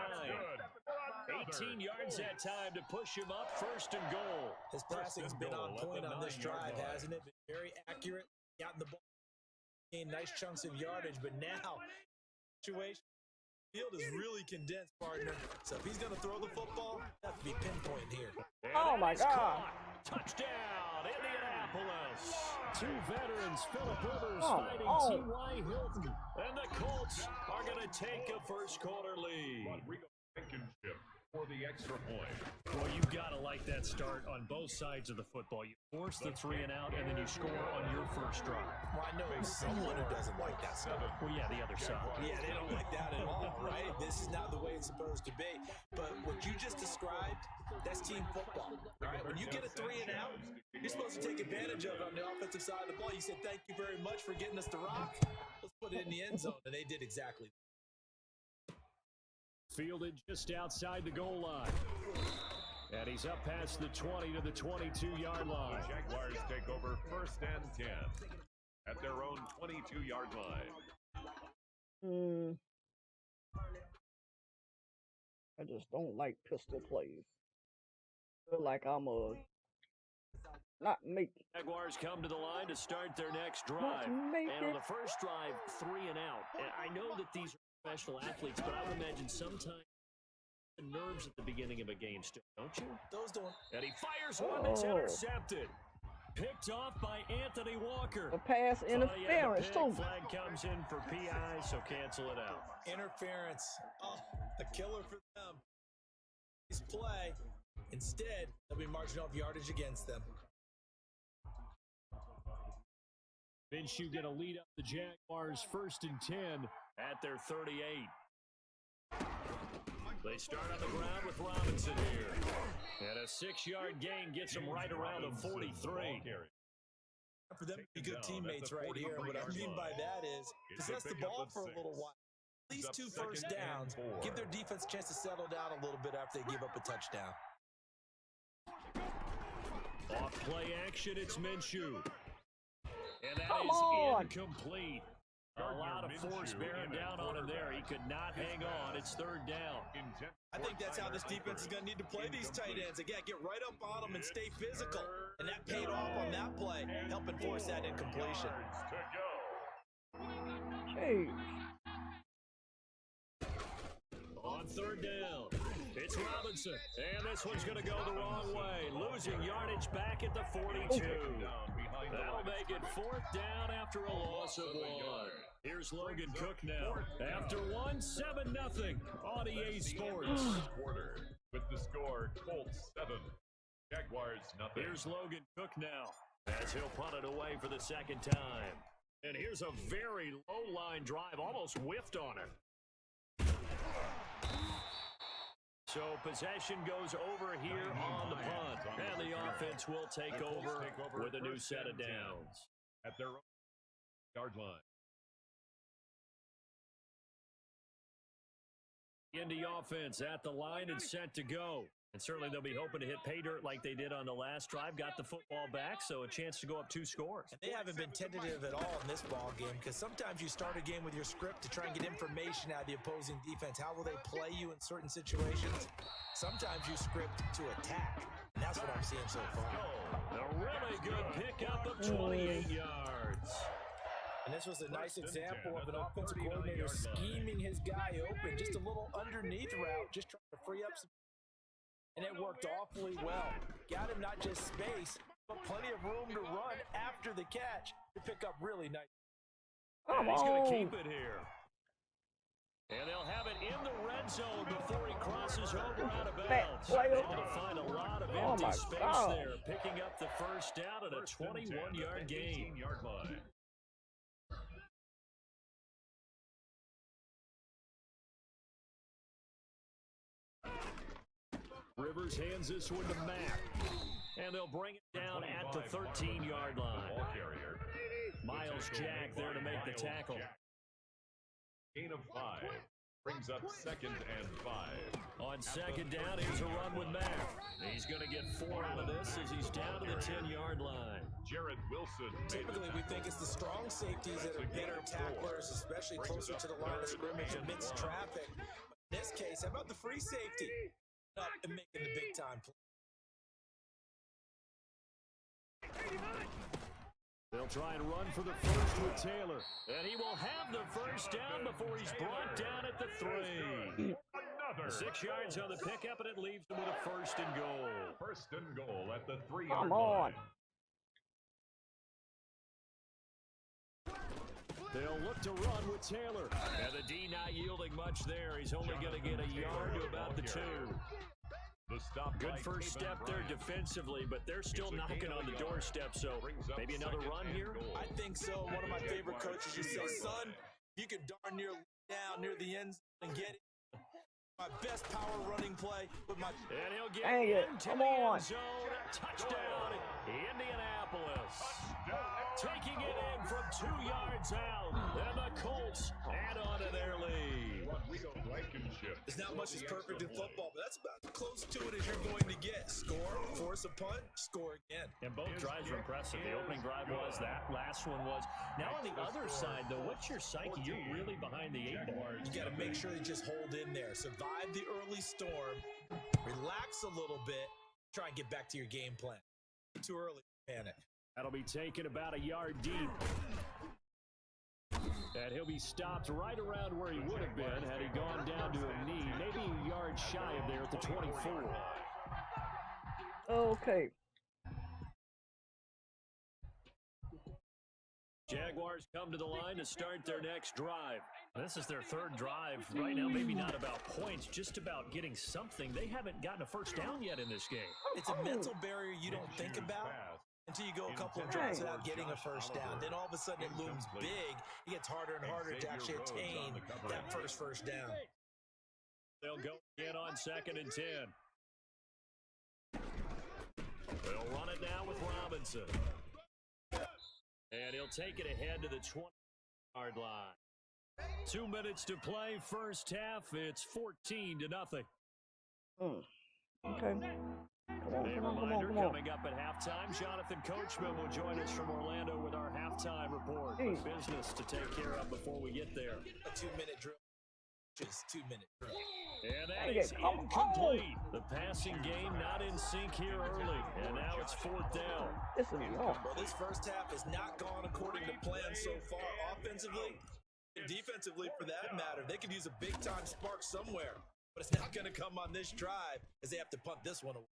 18 yards that time to push him up 1st and goal. His passing's been on point on this drive, hasn't it? Been very accurate. Gotten the ball. Gained nice chunks of yardage, but now situation. Field is really condensed, partner. So if he's going to throw the football, that have to be pinpoint here. Oh my God. Touchdown, Indianapolis. 2 veterans, Phillip Rivers fighting T.Y. Hilton. And the Colts are going to take a first-quarter lead. Rodrigo Blankenship for the extra point. Well, you've got to like that start on both sides of the football. You force the 3 and out, and then you score on your first drive. Well, I know someone who doesn't like that stuff. Well, yeah, the other side. Yeah, they don't like that at all, right? This is not the way it's supposed to be. But what you just described, that's team football. All right, when you get a 3 and out, you're supposed to take advantage of it on the offensive side of the ball. You said, thank you very much for getting us to rock. Let's put it in the end zone, and they did exactly that. Fielded just outside the goal line. And he's up past the 20 to the 22-yard line. The Jaguars take over 1st and 10 at their own 22-yard line. I just don't like pistol plays. I feel like I'm not make. Jaguars come to the line to start their next drive. And on the first drive, 3 and out. And I know that these are professional athletes, but I would imagine sometimes the nerves at the beginning of a game still, don't you? Those don't. And he fires one that's intercepted. Picked off by Anthony Walker. The pass interference, too. Flag comes in for PI, so cancel it out. Interference. Oh, a killer for them. Nice play. Instead, they'll be marching off yardage against them. Minshew going to lead up the Jaguars 1st and 10 at their 38. They start on the ground with Robinson here. And a 6-yard gain gets them right around the 43. For them to be good teammates right here. And what I mean by that is possess the ball for a little while. At least 2 first downs. Give their defense a chance to settle down a little bit after they give up a touchdown. Off play action, it's Minshew. And that Come is on. Incomplete. A lot of force bearing down on him there. He could not hang on. It's 3rd down. I think that's how this defense is going to need to play these tight ends. Again, get right up on them and stay physical. And that paid off on that play, helping force that incompletion. Jeez. On 3rd down, it's Robinson. And this one's going to go the wrong way. Losing yardage back at the 42. That'll make it 4th down after a loss of 1. Here's Logan Cook now. After 1, 7-0 on EA Sports. Quarter with the score, Colts 7, Jaguars 0. Here's Logan Cook now as he'll punt it away for the 2nd time. And here's a very low-line drive, almost whiffed on it. So possession goes over here on the punt. And the offense will take over with a new set of downs. At their own yard line. In the offense at the line and set to go. And certainly they'll be hoping to hit pay dirt like they did on the last drive. Got the football back, so a chance to go up 2 scores. And they haven't been tentative at all in this ball game because sometimes you start a game with your script to try and get information out of the opposing defense. How will they play you in certain situations? Sometimes you script to attack, and that's what I'm seeing so far. A really good pickup of 28 yards. And this was a nice example of an offensive coordinator scheming his guy open. Just a little underneath route, just trying to free up some. And it worked awfully well. Got him not just space, but plenty of room to run after the catch to pick up really nice. And he's going to keep it here. And they'll have it in the red zone before he crosses over out of bounds. Able to find a lot of empty space there, picking up the 1st down at a 21-yard gain. 18-yard line. Rivers hands this one to Mack. And they'll bring it down at the 13-yard line. Miles Jack there to make the tackle. Gain of 5. Brings up 2nd and 5. On 2nd down, here's a run with Mack. He's going to get 4 out of this as he's down to the 10-yard line. Jared Wilson. Typically, we think it's the strong safeties that are better tacklers, especially closer to the line of scrimmage amidst traffic. In this case, how about the free safety? Up and making the big time play. They'll try and run for the first with Taylor. And he will have the 1st down before he's brought down at the 3. 6 yards on the pickup, and it leaves him with a 1st and goal. 1st and goal at the 3-yard Come on. line. They'll look to run with Taylor. And the D not yielding much there. He's only going to get a yard to about the 2. Good first step there defensively, but they're still knocking on the doorstep, so maybe another run here? I think so. One of my favorite coaches used to say, son, you can darn near down near the end zone and get it. My best power running play with my... And he'll get into the end zone. Touchdown, Indianapolis. Taking it in from 2 yards out. And the Colts add on to their lead. There's not much that's perfect in football, but that's about as close to it as you're going to get. Score, force a punt, score again. And both drives were impressive. The opening drive was, that last one was. Now on the other side, though, what's your psyche? You're really behind the 8 bars. You got to make sure you just hold in there. Survive the early storm. Relax a little bit. Try and get back to your game plan. Too early to panic. That'll be taken about a yard deep. And he'll be stopped right around where he would have been had he gone down to a knee. Maybe a yard shy of there at the 24. Okay. Jaguars come to the line to start their next drive. This is their 3rd drive. Right now, maybe not about points, just about getting something. They haven't gotten a first down yet in this game. It's a mental barrier you don't think about until you go a couple of drives without getting a first down. Then all of a sudden it looms big. It gets harder and harder to actually attain that first down. They'll go in on 2nd and 10. They'll run it now with Robinson. And he'll take it ahead to the 20-yard line. 2 minutes to play, first half. It's 14-0. Okay. Come on. Coming up at halftime, Jonathan Coachman will join us from Orlando with our halftime report. Business to take care of before we get there. A 2-minute drill. Just 2-minute drill. And that is incomplete. The passing game not in sync here early. And now it's 4th down. This is Well, this first half has not gone according to plan so far offensively and defensively for that matter. They could use a big-time spark somewhere, but it's not going to come on this drive as they have to punt this one away.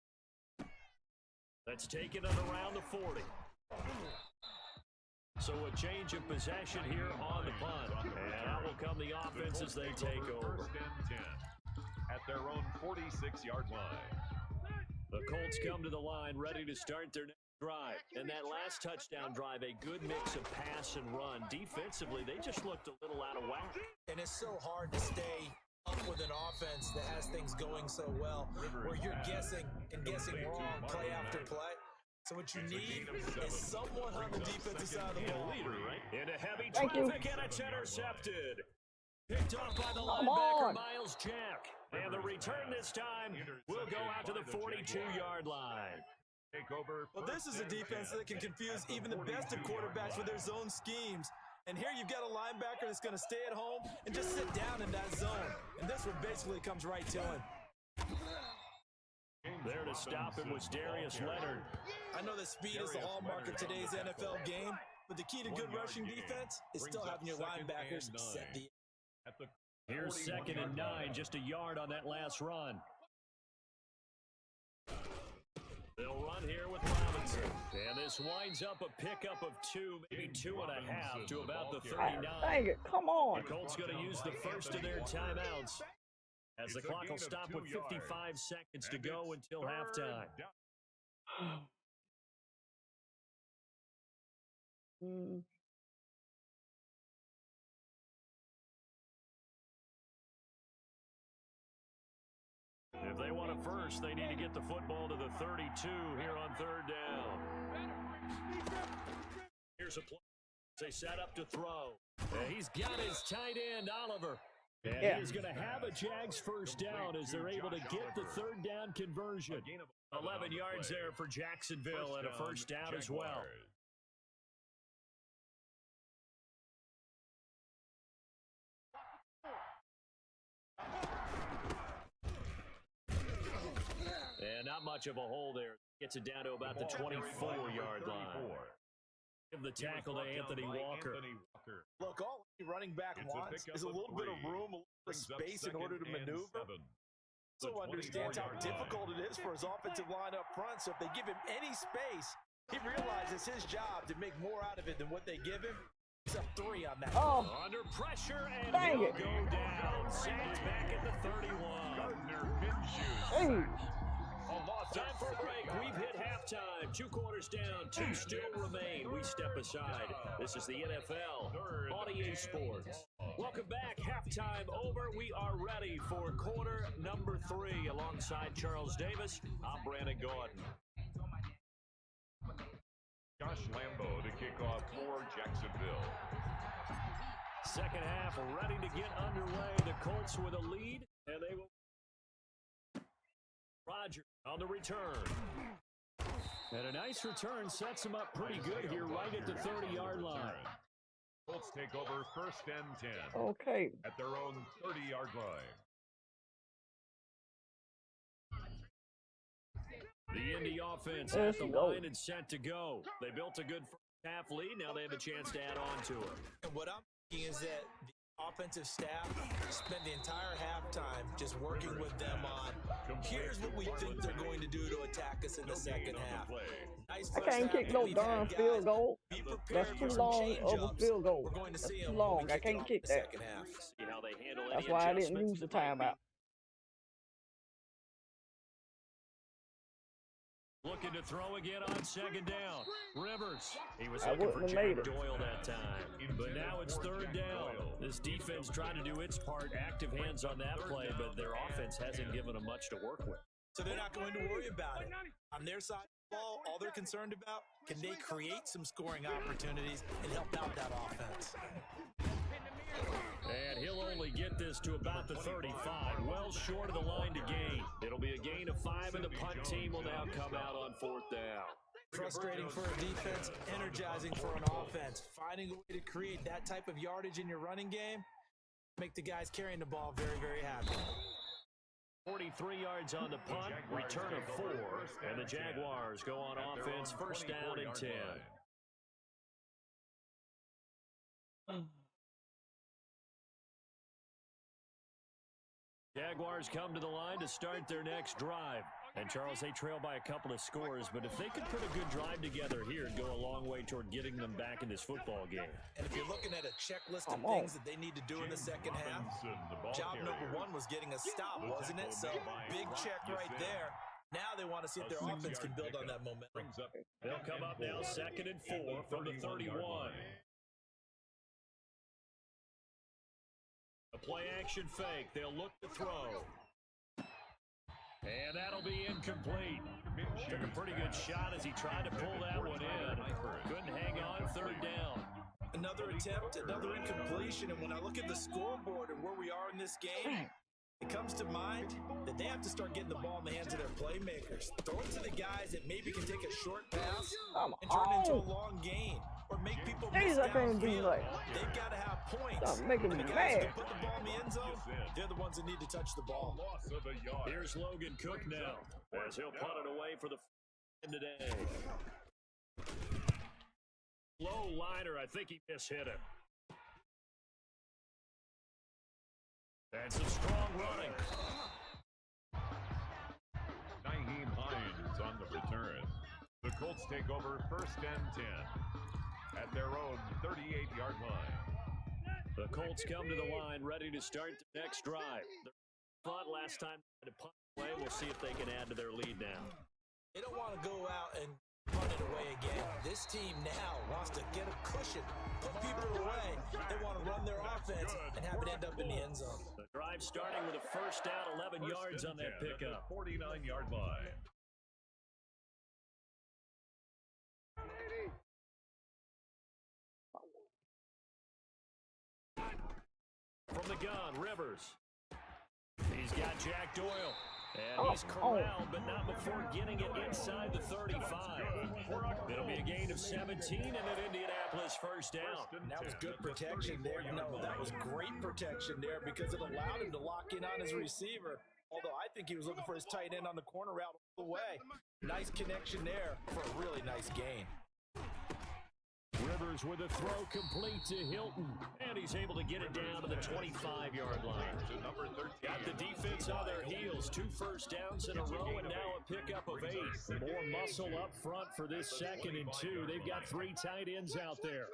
Let's take it at around the 40. So a change of possession here on the punt. And out will come the offense as they take over. 1st and 10 at their own 46-yard line. The Colts come to the line ready to start their next drive. And that last touchdown drive, a good mix of pass and run. Defensively, they just looked a little out of whack. And it's so hard to stay up with an offense that has things going so well, where you're guessing wrong play after play. So what you need is someone on the defensive side of the ball. Into heavy traffic, and it's intercepted. Picked off by the linebacker, Miles Jack. And the return this time will go out to the 42-yard line. Well, this is a defense that can confuse even the best of quarterbacks with their zone schemes. And here you've got a linebacker that's going to stay at home and just sit down in that zone. And this one basically comes right to him. There to stop him was Darius Leonard. I know that speed is the hallmark of today's NFL game, but the key to good rushing defense is still having your linebackers set the... Here's 2nd and 9, just a yard on that last run. They'll run here with Robinson. And this winds up a pickup of 2, maybe 2.5 to about the 39. Dang it, come on. The Colts going to use the first of their timeouts as the clock will stop with 55 seconds to go until halftime. If they want it first, they need to get the football to the 32 here on 3rd down. Here's a play. They set up to throw. He's got his tight end, Oliver. And he's going to have a Jags first down as they're able to get the 3rd down conversion. 11 yards there for Jacksonville and a first down as well. And not much of a hole there. Gets it down to about the 24-yard line. Give the tackle to Anthony Walker. Look, all the running back wants is a little bit of room, a little bit of space in order to maneuver. So understands how difficult it is for his offensive line up front. So if they give him any space, he realizes his job to make more out of it than what they give him. He's up 3 on that. Oh, under pressure and dang he'll it. go down. Sacked back at the 31. Hey. Time for a break. We've hit halftime. 2 quarters down. 2 still remain. We step aside. This is the NFL on EA Sports. Welcome back. Halftime over. We are ready for quarter number 3 alongside Charles Davis. I'm Brandon Gordon. Josh Lambo to kick off for Jacksonville. Second half ready to get underway. The Colts with a lead, and they will. Rodgers on the return. And a nice return sets him up pretty good here right at the 30-yard line. Colts take over 1st and 10. Okay. At their own 30-yard line. The Indy offense at the line and set to go. They built a good first half lead. Now they have a chance to add on to it. And what I'm thinking is that the offensive staff spent the entire halftime just working with them on, here's what we think they're going to do to attack us in the second half. Nice I can't kick no darn field goal. That's too long of a field goal. We're going to see That's too long. I can't kick that. See how they handle That's why I didn't use the timeout. Looking to throw again on second down. Rivers. He was looking for Jack Doyle that time. But now it's 3rd down. This defense trying to do its part. Active hands on that play, but their offense hasn't given them much to work with. So they're not going to worry about it. On their side of the ball, all they're concerned about, can they create some scoring opportunities and help out that offense? And he'll only get this to about the 35, well short of the line to gain. It'll be a gain of 5, and the punt team will now come out on 4th down. Frustrating for a defense, energizing for an offense. Finding a way to create that type of yardage in your running game, make the guys carrying the ball very, very happy. 43 yards on the punt, return of 4, and the Jaguars go on offense, 1st down and 10. Jaguars come to the line to start their next drive. And, Charles, they trail by a couple of scores, but if they could put a good drive together here and go a long way toward getting them back in this football game. And if you're looking at a checklist of things that they need to do in the second half, job number 1 was getting a stop, wasn't it? So, big check right there. Now they want to see if their offense can build on that momentum. They'll come up now 2nd and 4 from the 31. A play-action fake. They'll look to throw. And that'll be incomplete. Took a pretty good shot as he tried to pull that one in. Couldn't hang on, 3rd down. Another attempt, another incompletion. And when I look at the scoreboard and where we are in this game, it comes to mind that they have to start getting the ball in the hands of their playmakers. Throw it to the guys that maybe can take a short pass and turn it into a long gain. Or make people miss downfield. They've got to have points. Stop making me the guys mad. who put the ball in the end zone, they're the ones that need to touch the ball. Here's Logan Cook now, as he'll punt it away for the end today. Low liner, I think he mishit him. And some strong running. Nyheim Hines on the return. The Colts take over 1st and 10 at their own 38-yard line. The Colts come to the line ready to start the next drive. They're front last time to punt away. We'll see if they can add to their lead now. They don't want to go out and punt it away again. This team now wants to get a cushion, put people away. They want to run their offense and have it end up in the end zone. The drive starting with a 1st down, 11 yards on that pickup. 49-yard line. From the gun, Rivers. He's got Jack Doyle. And he's corralled, but not before getting it inside the 35. It'll be a gain of 17 and an Indianapolis 1st down. And that was good protection there. No, that was great protection there because it allowed him to lock in on his receiver. Although I think he was looking for his tight end on the corner route all the way. Nice connection there for a really nice gain. Rivers with a throw complete to Hilton. And he's able to get it down to the 25-yard line. Got the defense on their heels. 2 1st downs in a row and now a pickup of 8. More muscle up front for this 2nd and 2. They've got 3 tight ends out there.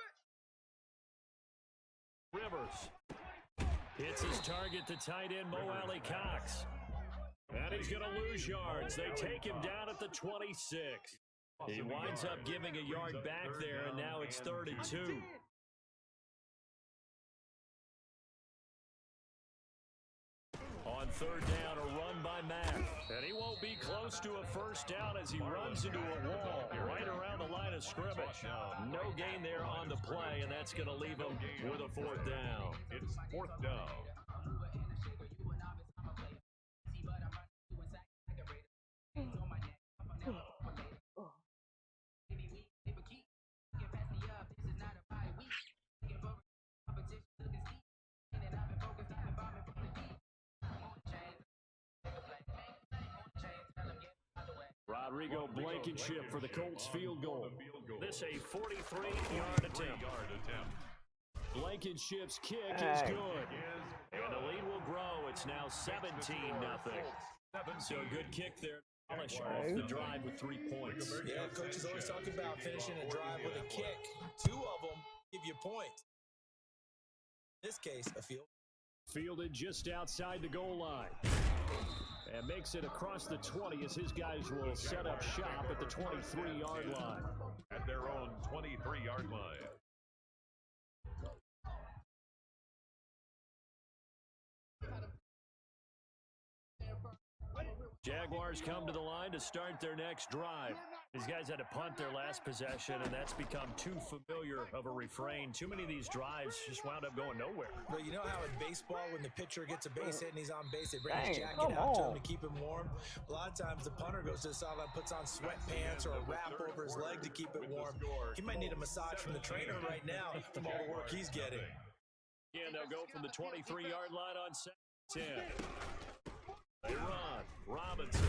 Rivers hits his target, the tight end, Mo Alley Cox. And he's going to lose yards. They take him down at the 26. He winds up giving a yard back there, and now it's 3rd and 2. On 3rd down, a run by Mack. And he won't be close to a 1st down as he runs into a wall right around the line of of scrimmage. No gain there on the play, and that's going to leave them with a fourth down. It's fourth down. Rodrigo Blankenship for the Colts field goal. This a 43-yard attempt. Blankenship's kick is good. And the lead will grow. It's now 17-0. So a good kick there. Polish off the drive with 3 points. Yeah, coaches always talk about finishing a drive with a kick. 2 of them give you points. In this case, a field. Fielded just outside the goal line. And makes it across the 20 as his guys will set up shop at the 23-yard line. At their own 23-yard line. Jaguars come to the line to start their next drive. These guys had to punt their last possession, and that's become too familiar of a refrain. Too many of these drives just wound up going nowhere. But you know how in baseball, when the pitcher gets a base hit and he's on base, they bring his jacket out to him to keep him warm? A lot of times the punter goes to the sideline, puts on sweatpants or a wrap over his leg to keep it warm. He might need a massage from the trainer right now from all the work he's getting. Yeah, they'll go from the 23-yard line on 10. They run. Robinson.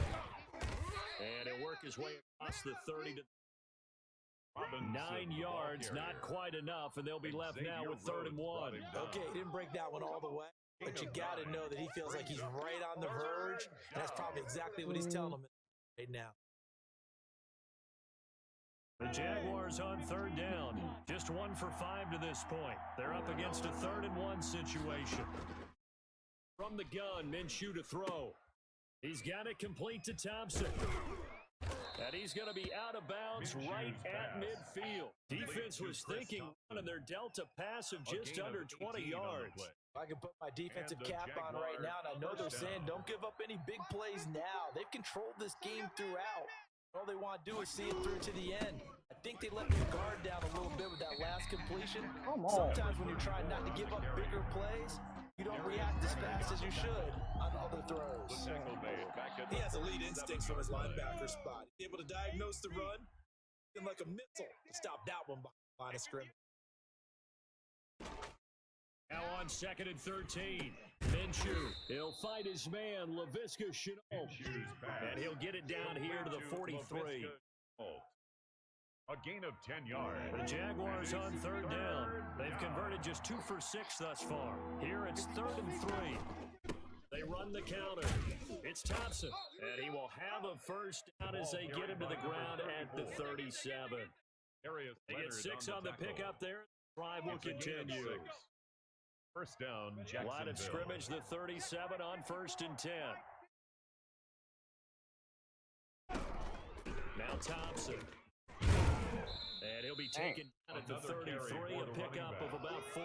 And he'll work his way across the 30 to 9 yards, not quite enough, and they'll be left now with 3rd and 1. Okay, he didn't break that one all the way, but you got to know that he feels like he's right on the verge, and that's probably exactly what he's telling him right now. The Jaguars on 3rd down, just 1 for 5 to this point. They're up against a 3rd and 1 situation. From the gun, Minshew to throw. He's got it complete to Thompson. And he's going to be out of bounds right at midfield. Defense was thinking, and they're dealt a pass of just under 20 yards. I can put my defensive cap on right now, and I know they're saying don't give up any big plays now. They've controlled this game throughout. All they want to do is see it through to the end. I think they let the guard down a little bit with that last completion. Sometimes when you're trying not to give up bigger plays, you don't react as fast as you should on other throws. He has elite instincts from his linebacker spot. He's able to diagnose the run and like a missile to stop that one by the line of scrimmage. Now on 2nd and 13. Minshew, he'll fight his man, Laviska Shenault. And he'll get it down here to the 43. A gain of 10 yards. The Jaguars on 3rd down. They've converted just 2 for 6 thus far. Here it's 3rd and 3. They run the counter. It's Thompson. And he will have a first down as they get him to the ground at the 37. They get 6 on the pickup there. Drive will continue. First down, Jacksonville. Line of scrimmage, the 37 on 1st and 10. Now Thompson. And he'll be taken down at the 33, a pickup of about 4.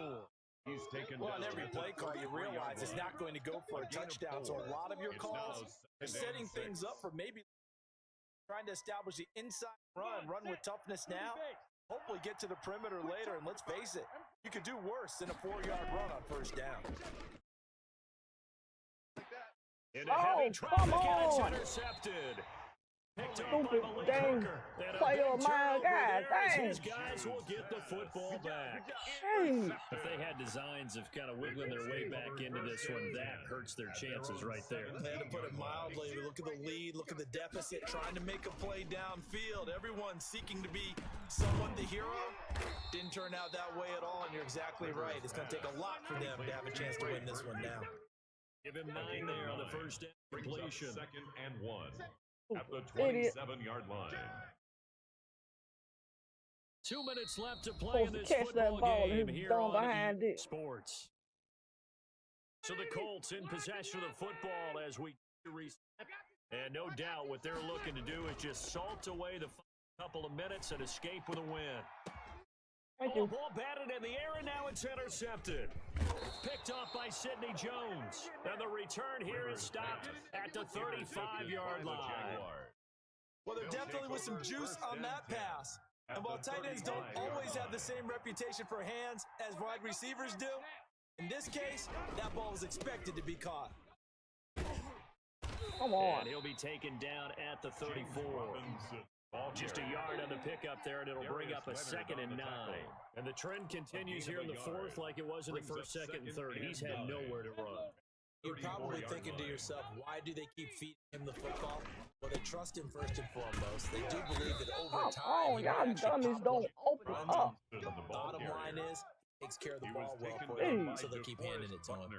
He's taken on every play call, you realize it's not going to go for a touchdown. So a lot of your calls are setting things up for maybe trying to establish the inside run with toughness now. Hopefully get to the perimeter later, and let's face it, you could do worse than a 4-yard run on 1st down. In a heavy traffic, and it's intercepted. Picked up by Malik Hooker. Player of mine, God dang. His guys will get the football back. If they had designs of kind of wiggling their way back into this one, that hurts their chances right there. They had to put it mildly. Look at the lead, look at the deficit, trying to make a play downfield. Everyone seeking to be someone the hero. Didn't turn out that way at all, and you're exactly right. It's going to take a lot for them to have a chance to win this one now. Give him 9 there on the first down completion. 2nd and 1. At the 27-yard line. 2 minutes left to play in this catch that football ball game and here throw on behind EA it. Sports. So the Colts in possession of the football as we reset. And no doubt what they're looking to do is just salt away the couple of minutes and escape with a win. Ball batted in the air, and now it's intercepted. Picked off by Sidney Jones. And the return here is stopped at the 35-yard line. Well, there definitely was some juice on that pass. And while tight ends don't always have the same reputation for hands as wide receivers do, in this case, that ball was expected to be caught. Come on. And he'll be taken down at the 34. Just a yard on the pickup there, and it'll bring up a 2nd and 9. And the trend continues here in the 4th like it was in the 1st, 2nd, and 3rd. He's had nowhere to run. You're probably thinking to yourself, why do they keep feeding him the football? Well, they trust him first and foremost. They do believe that over time, oh, y'all dummies don't open up. The bottom line is, he takes care of the ball well for them, so they keep handing it to him.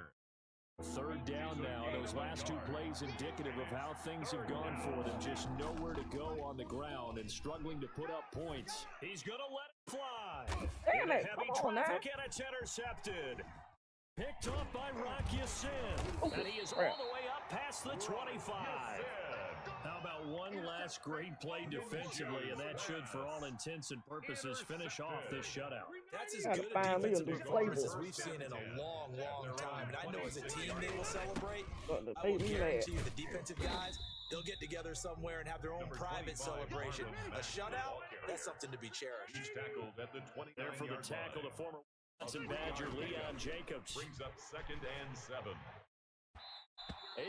3rd down now. Those last 2 plays indicative of how things have gone for them. Just nowhere to go on the ground and struggling to put up points. He's going to let it fly. Damn it. Heavy Come on now. traffic, and it's intercepted. Picked off by Rock Ya-Sin. And he is all the way up past the 25. How about one last great play defensively, and that should, for all intents and purposes, finish off this shutout. That's as good a defensive performance as we've seen in a long, long time. And I know as a team they will celebrate. I will guarantee you the defensive guys, they'll get together somewhere and have their own private celebration. A shutout, that's something to be cherished. There for the tackle, the former Wisconsin Badger, Leon Jacobs. Brings up 2nd and 7.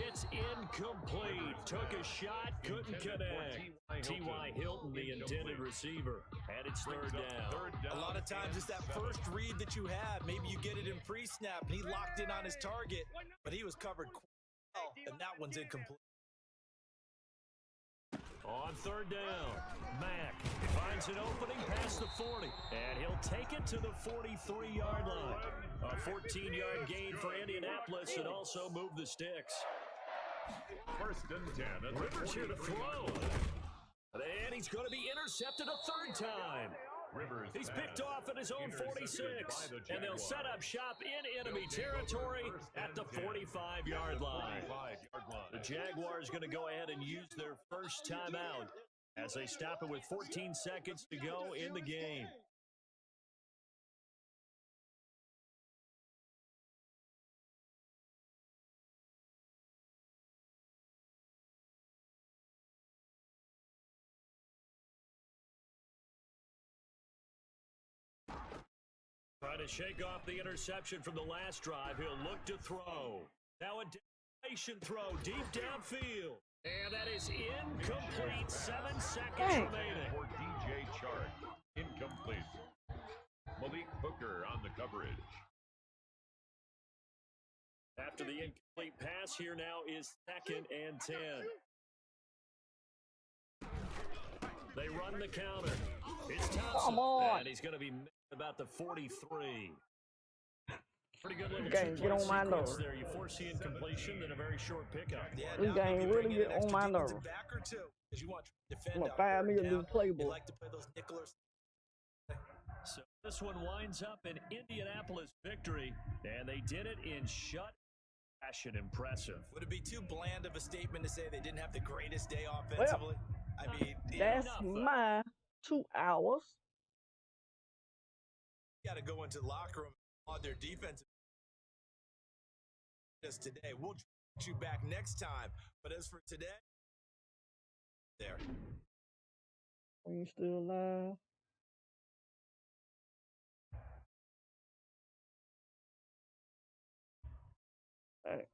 It's incomplete. Took a shot, couldn't connect. T.Y. Hilton, the intended receiver. And it's 3rd down. A lot of times it's that first read that you have. Maybe you get it in pre-snap, and he locked in on his target, but he was covered quite well, and that one's incomplete. On 3rd down, Mack finds an opening past the 40, and he'll take it to the 43-yard line. A 14-yard gain for Indianapolis, and also move the sticks. 1st and 10. Rivers here to throw. And he's going to be intercepted a 3rd time. He's picked off at his own 46, and they'll set up shop in enemy territory at the 45-yard line. The Jaguars going to go ahead and use their first timeout as they stop it with 14 seconds to go in the game. Trying to shake off the interception from the last drive. He'll look to throw. Now a destination throw deep downfield. And that is incomplete. 7 seconds remaining. For DJ Chark. Incomplete. Malik Hooker on the coverage. After the incomplete pass, here now is 2nd and 10. They run the counter. It's Thompson. Come on. And he's going to be about the 43. Pretty good looking Get on my nerves. there. You foresee incompletion, then a very short pickup. Yeah, This game really get on my nerves. I'm gonna find me a new playbook. Like to play those nickel. So this one winds up an Indianapolis victory, and they did it in shut fashion. Impressive. Would it be too bland of a statement to say they didn't have the greatest day offensively? I mean, That's my 2 hours. got to go into the locker room on their defense. Just today, we'll get you back next time. But as for today, there. Are you still alive? Hey.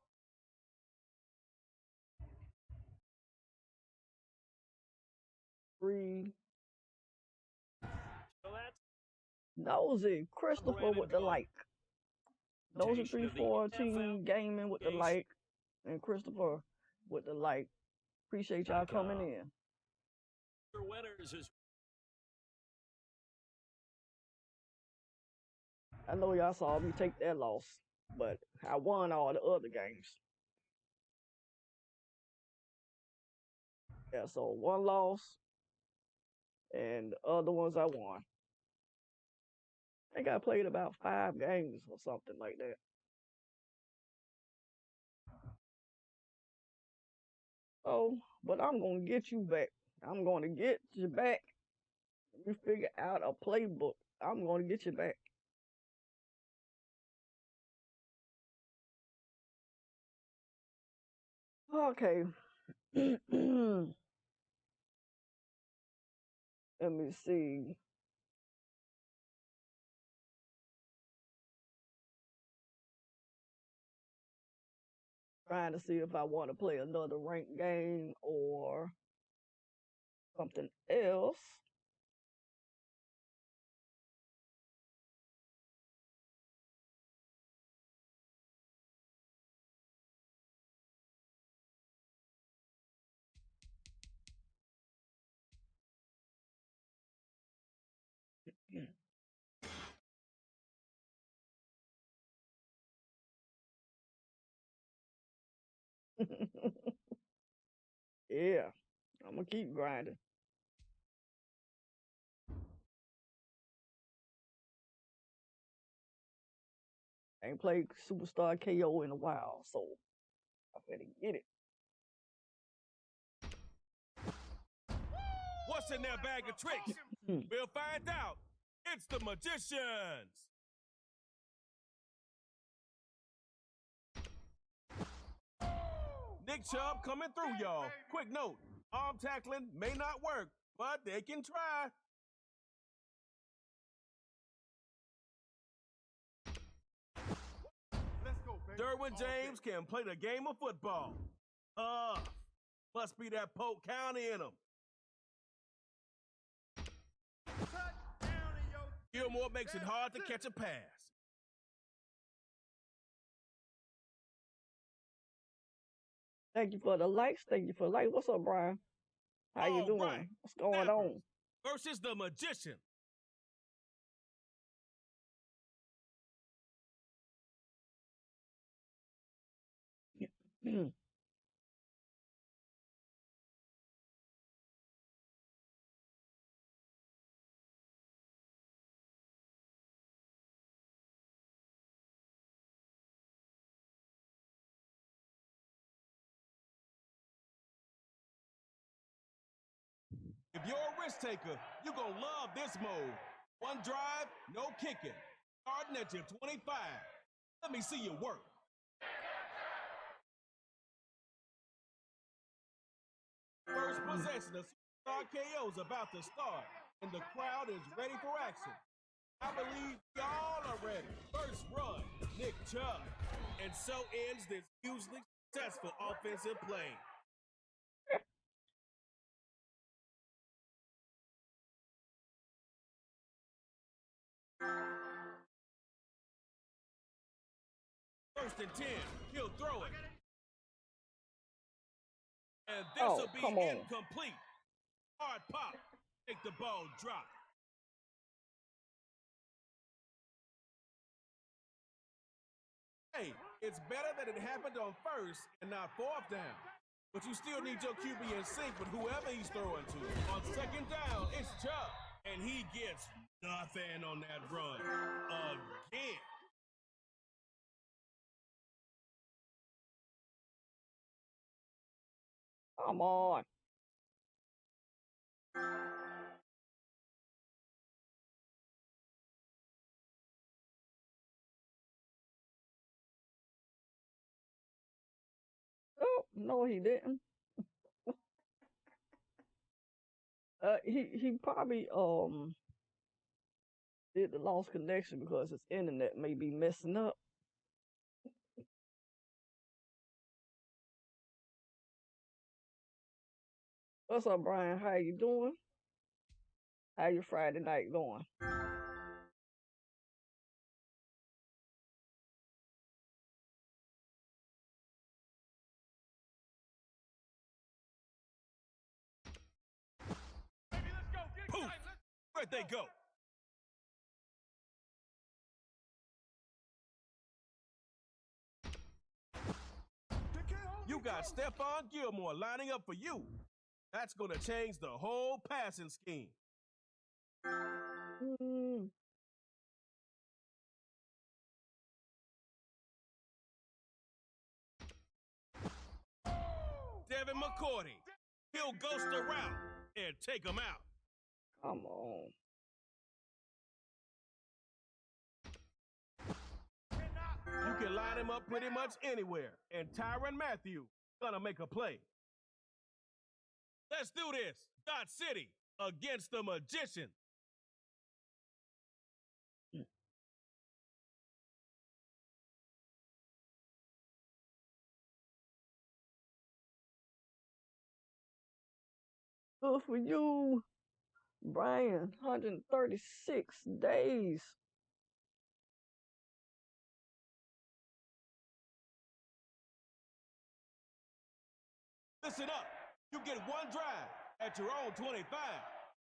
Three. So that's Nosy Christopher with the like. Nosy 314 gaming with the like, and Christopher with the like. Appreciate y'all coming in. winners is I know y'all saw me take that loss, but I won all the other games. Yeah, so one loss, and the other ones I won. I think I played about 5 games or something like that. Oh, but I'm going to get you back. I'm going to get you back. Let me figure out a playbook. I'm going to get you back. Okay. Let me see. trying to see if I want to play another ranked game or something else. Yeah, I'm gonna keep grinding. Ain't played Superstar KO in a while, so I better get it. What's in their bag of tricks? We'll find out. It's the Magicians. Nick Chubb coming through, y'all. Quick note, arm tackling may not work, but they can try. Let's go, baby. Derwin James can play the game of football. Must be that Polk County in him. Touchdown in your Gilmore makes it hard to catch a pass. Thank you for the likes. Thank you for the likes. What's up, Brian? How you All doing? right. What's going on? Versus the Magician. If you're a risk taker, you're going to love this mode. One drive, no kicking. Starting at your 25. Let me see you work. First possession of Superstar KO is about to start, and the crowd is ready for action. I believe y'all are ready. First run, Nick Chubb. And so ends this hugely successful offensive play. First and 10, he'll throw it. And this will be come on. incomplete. Hard pop, make the ball drop. Hey, it's better that it happened on first and not fourth down. But you still need your QB in sync with whoever he's throwing to. On second down, it's Chubb. And he gets nothing on that run. Again. Come on. Oh, no, he didn't. He probably did the lost connection because his internet may be messing up. What's up, Brian? How you doing? How your Friday night going? baby. Let's go. Get Poof. excited. Where'd they go? You got Stephon Gilmore lining up for you. That's going to change the whole passing scheme. Mm, Devin McCourty. He'll ghost the route and take him out. come on. You can line him up pretty much anywhere, and Tyrann Mathieu gonna make a play. Let's do this. Dot City against the Magician. Good for you, Brian. 136 days. Listen up. You get one drive at your own 25,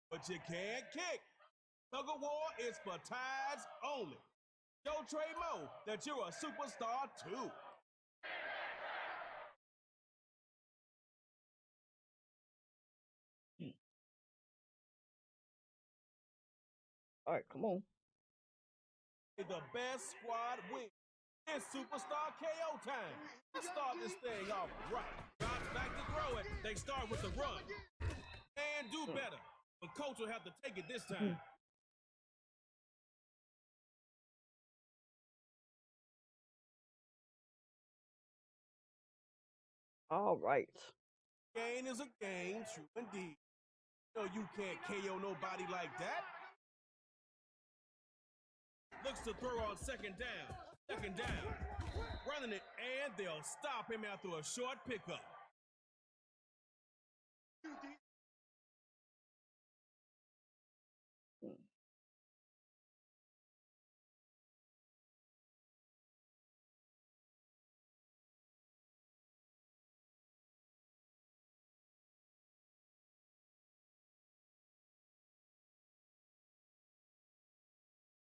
but you can't kick. Tug of war is for ties only. Show Trey Mo that you're a superstar too. All right, come on. The best squad wins. It's superstar KO time. Let's start this thing off right. Drops back to throw it. They start with the run. And do better. But coach will have to take it this time. All right. Gain is a game, true indeed. No, you can't KO nobody like that. Looks to throw on second down. Second down. Running it, and they'll stop him after a short pickup.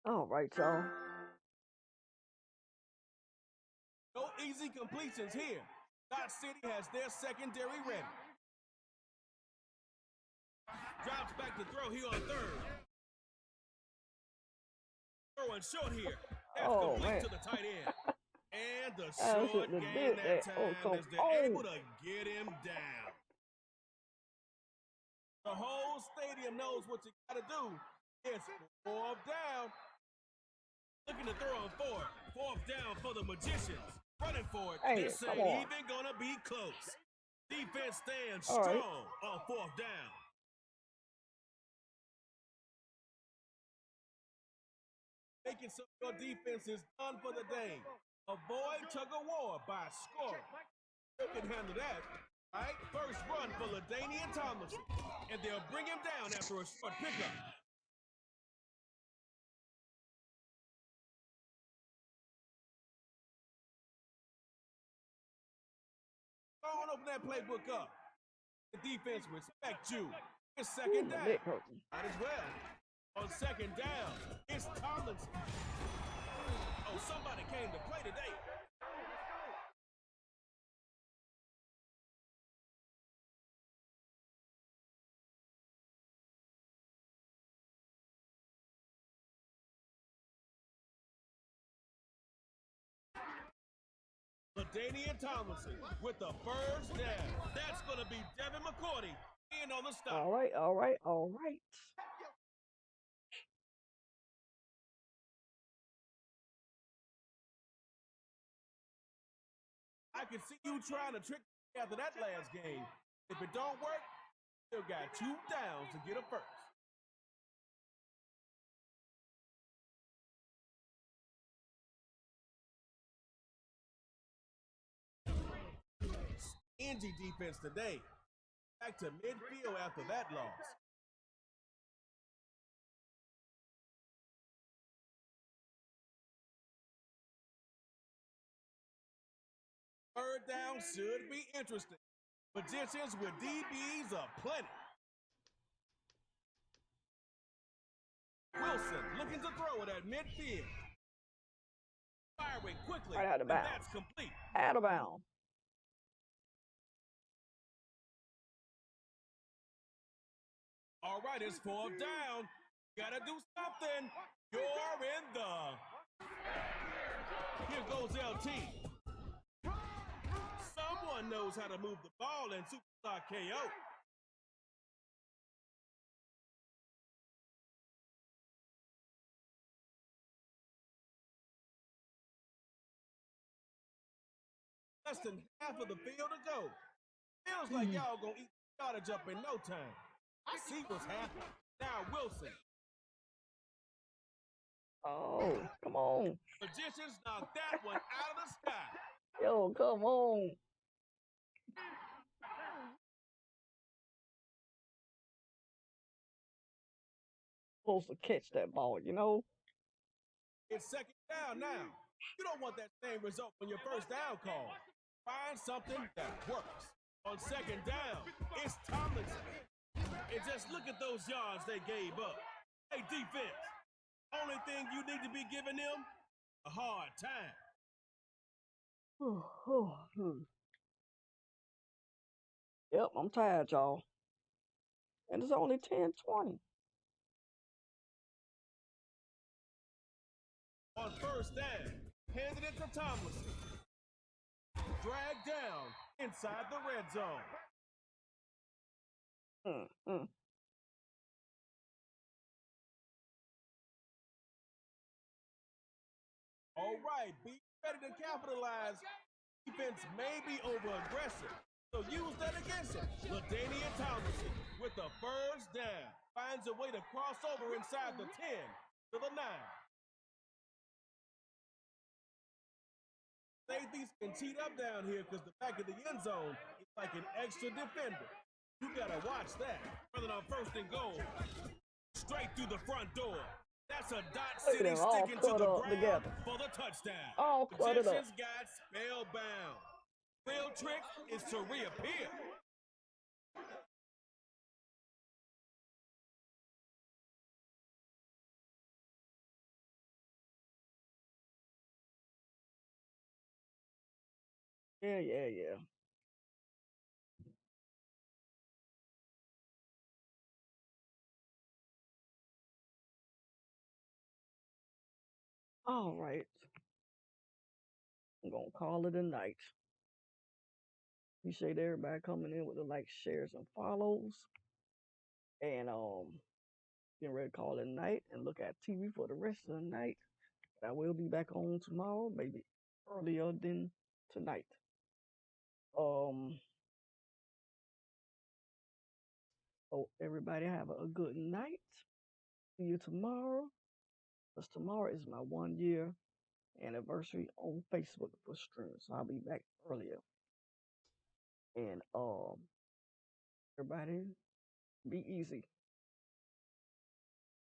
All right, y'all. No easy completions here. Dot City has their secondary ready. Drops back to throw here on third. Throwing short here. That's complete to the tight end. And the short gain that time as they're able to get him down. The whole stadium knows what you got to do. It's fourth down. Looking to throw on fourth. Fourth down for the Magicians. Running for it. This ain't even going to be close. Defense stands strong on fourth down. Making so your defense is done for the day. Avoid tug of war by scoring. You can handle that. All right, first run for LaDainian Tomlinson. And they'll bring him down after a short pickup. Go on, open that playbook up. The defense respect you. It's second down. Might as well. On second down, it's Tomlinson. Oh, somebody came to play today. LaDainian Tomlinson with the first down. That's going to be Devin McCourty in on the stop. All right, all right, all right. I can see you trying to trick me after that last game. If it don't work, still got 2 downs to get a first. Stingy defense today. Back to midfield after that loss. Third down should be interesting. Magicians with DBs aplenty. Wilson looking to throw it at midfield. Firing quickly. Right out of bounds. That's complete. Out of bounds. All right, it's fourth down. Gotta do something. You're in the. Here goes LT. Someone knows how to move the ball in Superstar KO. Less than half of the field to go. Feels like y'all gonna eat the yardage up in no time. I see what's happening. Now Wilson. Oh, come on. Magicians knocked that one out of the sky. Yo, come on. supposed to catch that ball, you know? It's second down now. You don't want that same result when your first down call. Find something that works. On second down, it's Tomlinson. And just look at those yards they gave up. Hey, defense, only thing you need to be giving them, a hard time. Yep, I'm tired, y'all. And it's only 10:20. On first down, handed it to Tomlinson. Dragged down inside the red zone. All right, be ready to capitalize. Defense may be over-aggressive, so use that against him. LaDainian Tomlinson with the first down finds a way to cross over inside the 10 to the 9. Safeties can cheat up down here because the back of the end zone is like an extra defender. You gotta watch that. Running on first and goal. Straight through the front door. That's a dot city sticking to the ground together for the touchdown. All cluttered up. Egyptians got spellbound. Real trick is to reappear. Yeah. All right. I'm going to call it a night. Appreciate everybody coming in with the likes, shares, and follows. And getting ready to call it a night and look at TV for the rest of the night. I will be back on tomorrow, maybe earlier than tonight. So everybody have a good night. See you tomorrow. Because tomorrow is my 1-year anniversary on Facebook for streaming. So I'll be back earlier. And everybody be easy.